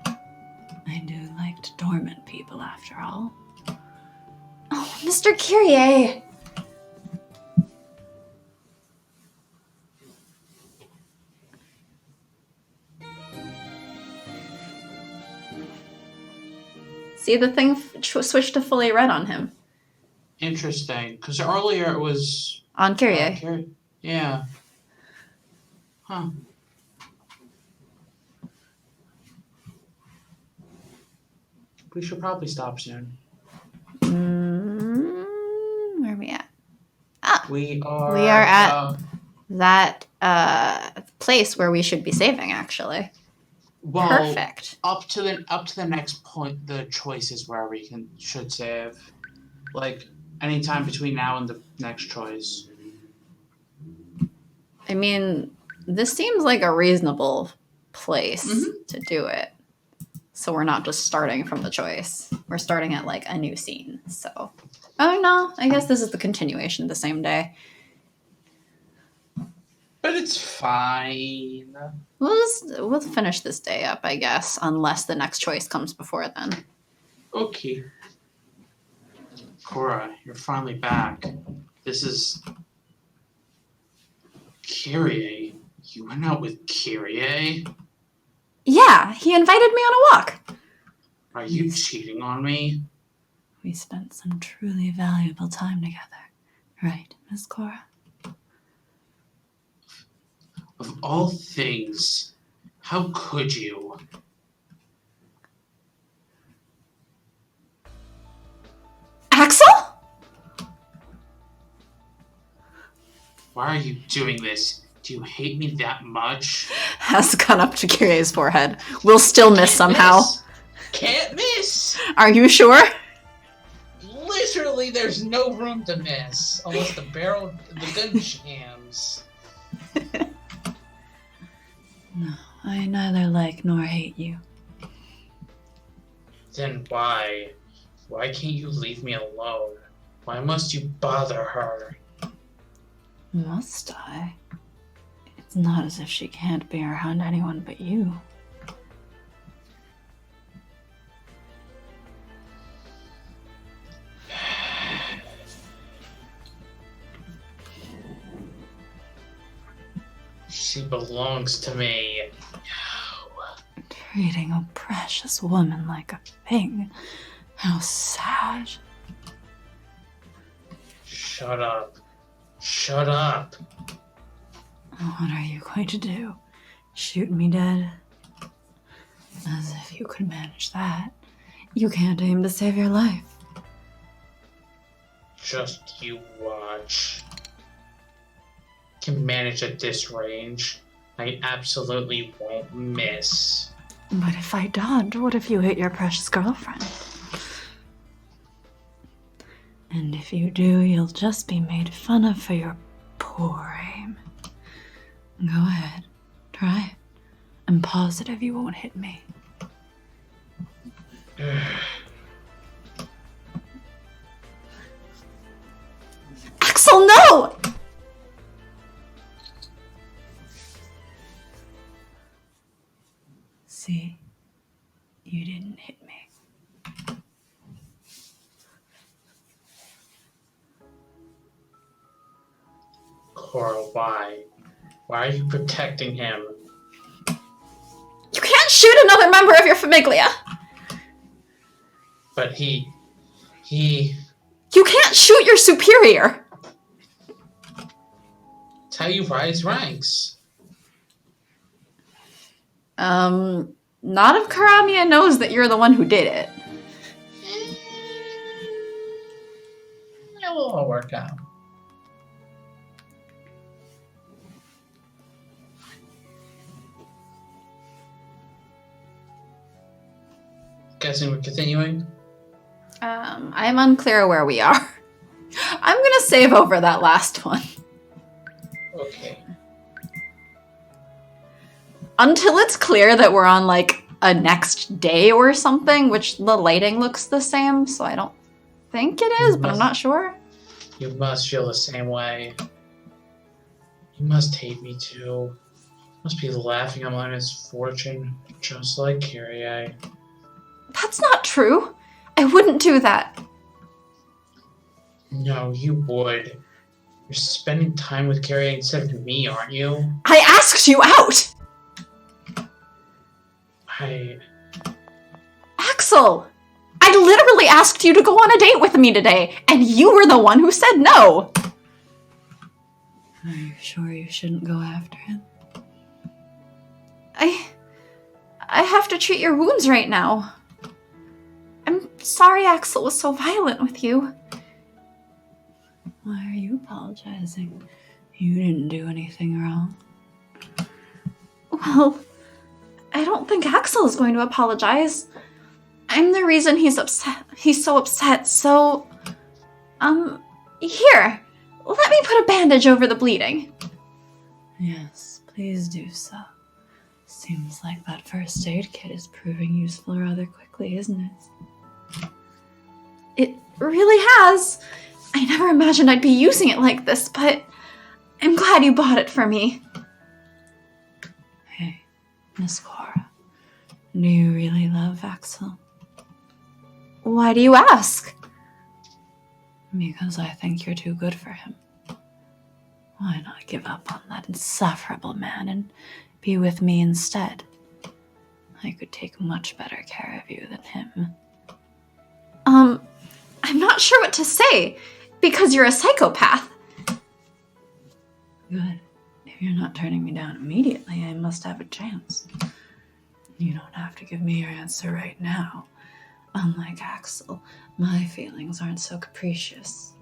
I do like to torment people, after all. Oh, Mr. Kyrie! See, the thing switched to fully red on him. Interesting, because earlier it was On Kyrie. Yeah. Huh. We should probably stop soon. Where are we at? Ah, We are at that place where we should be saving, actually. well, Perfect. up to the next point. The choice is where we should save, like anytime between now and the next choice. I mean, this seems like a reasonable place to do it. So we're not just starting from the choice. We're starting at like a new scene. So, oh no, I guess this is the continuation of the same day. But it's fine. We'll finish this day up, I guess, unless the next choice comes before then. Okay. Cora, you're finally back. This is Kyrie. You went out with Kyrie? Yeah, he invited me on a walk. Are you cheating on me? We spent some truly valuable time together. Right, Miss Cora? Of all things, how could you? Axel? Why are you doing this? Do you hate me that much? Has gone up to Kyrie's forehead. We'll still miss somehow. Can't miss! Are you sure? Literally, there's no room to miss. Unless the gun jams. No, I neither like nor hate you. Then why? Why can't you leave me alone? Why must you bother her? Must I? It's not as if she can't be around anyone but you. She belongs to me. Treating a precious woman like a thing. How sad. Shut up. Shut up. What are you going to do? Shoot me dead? As if you could manage that. You can't aim to save your life. Just you watch. Can manage at this range. I absolutely won't miss. But if I dodge, what if you hit your precious girlfriend? And if you do, you'll just be made fun of for your poor aim. Go ahead. Try it. I'm positive you won't hit me. Axel, no! See? You didn't hit me. Cora, why? Why are you protecting him? You can't shoot another member of your famiglia! But he... You can't shoot your superior! It's how you rise ranks. Not if Karamia knows that you're the one who did it. It will all work out. Guessing we're continuing? I'm unclear where we are. I'm gonna save over that last one. Okay. Until it's clear that we're on, like, a next day or something, which the lighting looks the same, so I don't think it is, but I'm not sure. You must feel the same way. You must hate me too. Must be laughing at my misfortune, just like Kyrie. That's not true. I wouldn't do that. No, you would. You're spending time with Kyrie instead of me, aren't you? I asked you out! Axel! I literally asked you to go on a date with me today, and you were the one who said no! Are you sure you shouldn't go after him? I have to treat your wounds right now. I'm sorry Axel was so violent with you. Why are you apologizing? You didn't do anything wrong. Well, I don't think Axel is going to apologize. I'm the reason he's upset. He's so upset, so... Here. Let me put a bandage over the bleeding. Yes, please do so. Seems like that first aid kit is proving useful rather quickly, isn't it? It really has. I never imagined I'd be using it like this, but I'm glad you bought it for me. Hey, Miss Cora, do you really love Axel? Why do you ask? Because I think you're too good for him. Why not give up on that insufferable man and be with me instead? I could take much better care of you than him. I'm not sure what to say, because you're a psychopath. Good. If you're not turning me down immediately, I must have a chance. You don't have to give me your answer right now. Unlike Axel, my feelings aren't so capricious.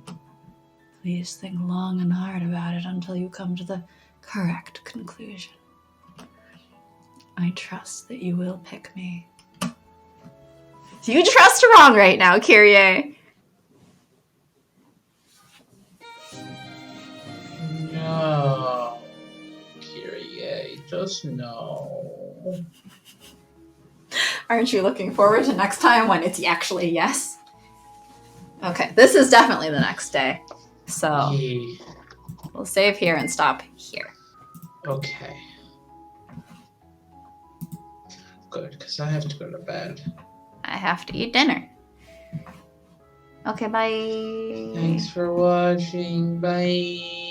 Please think long and hard about it until you come to the correct conclusion. I trust that you will pick me. You trust wrong right now, Kyrie. No. Kyrie, just no. Aren't you looking forward to next time when it's actually yes? Okay, this is definitely the next day. So Yeah. we'll save here and stop here. Okay. Good, because I have to go to bed. I have to eat dinner. Okay, bye. Thanks for watching. Bye.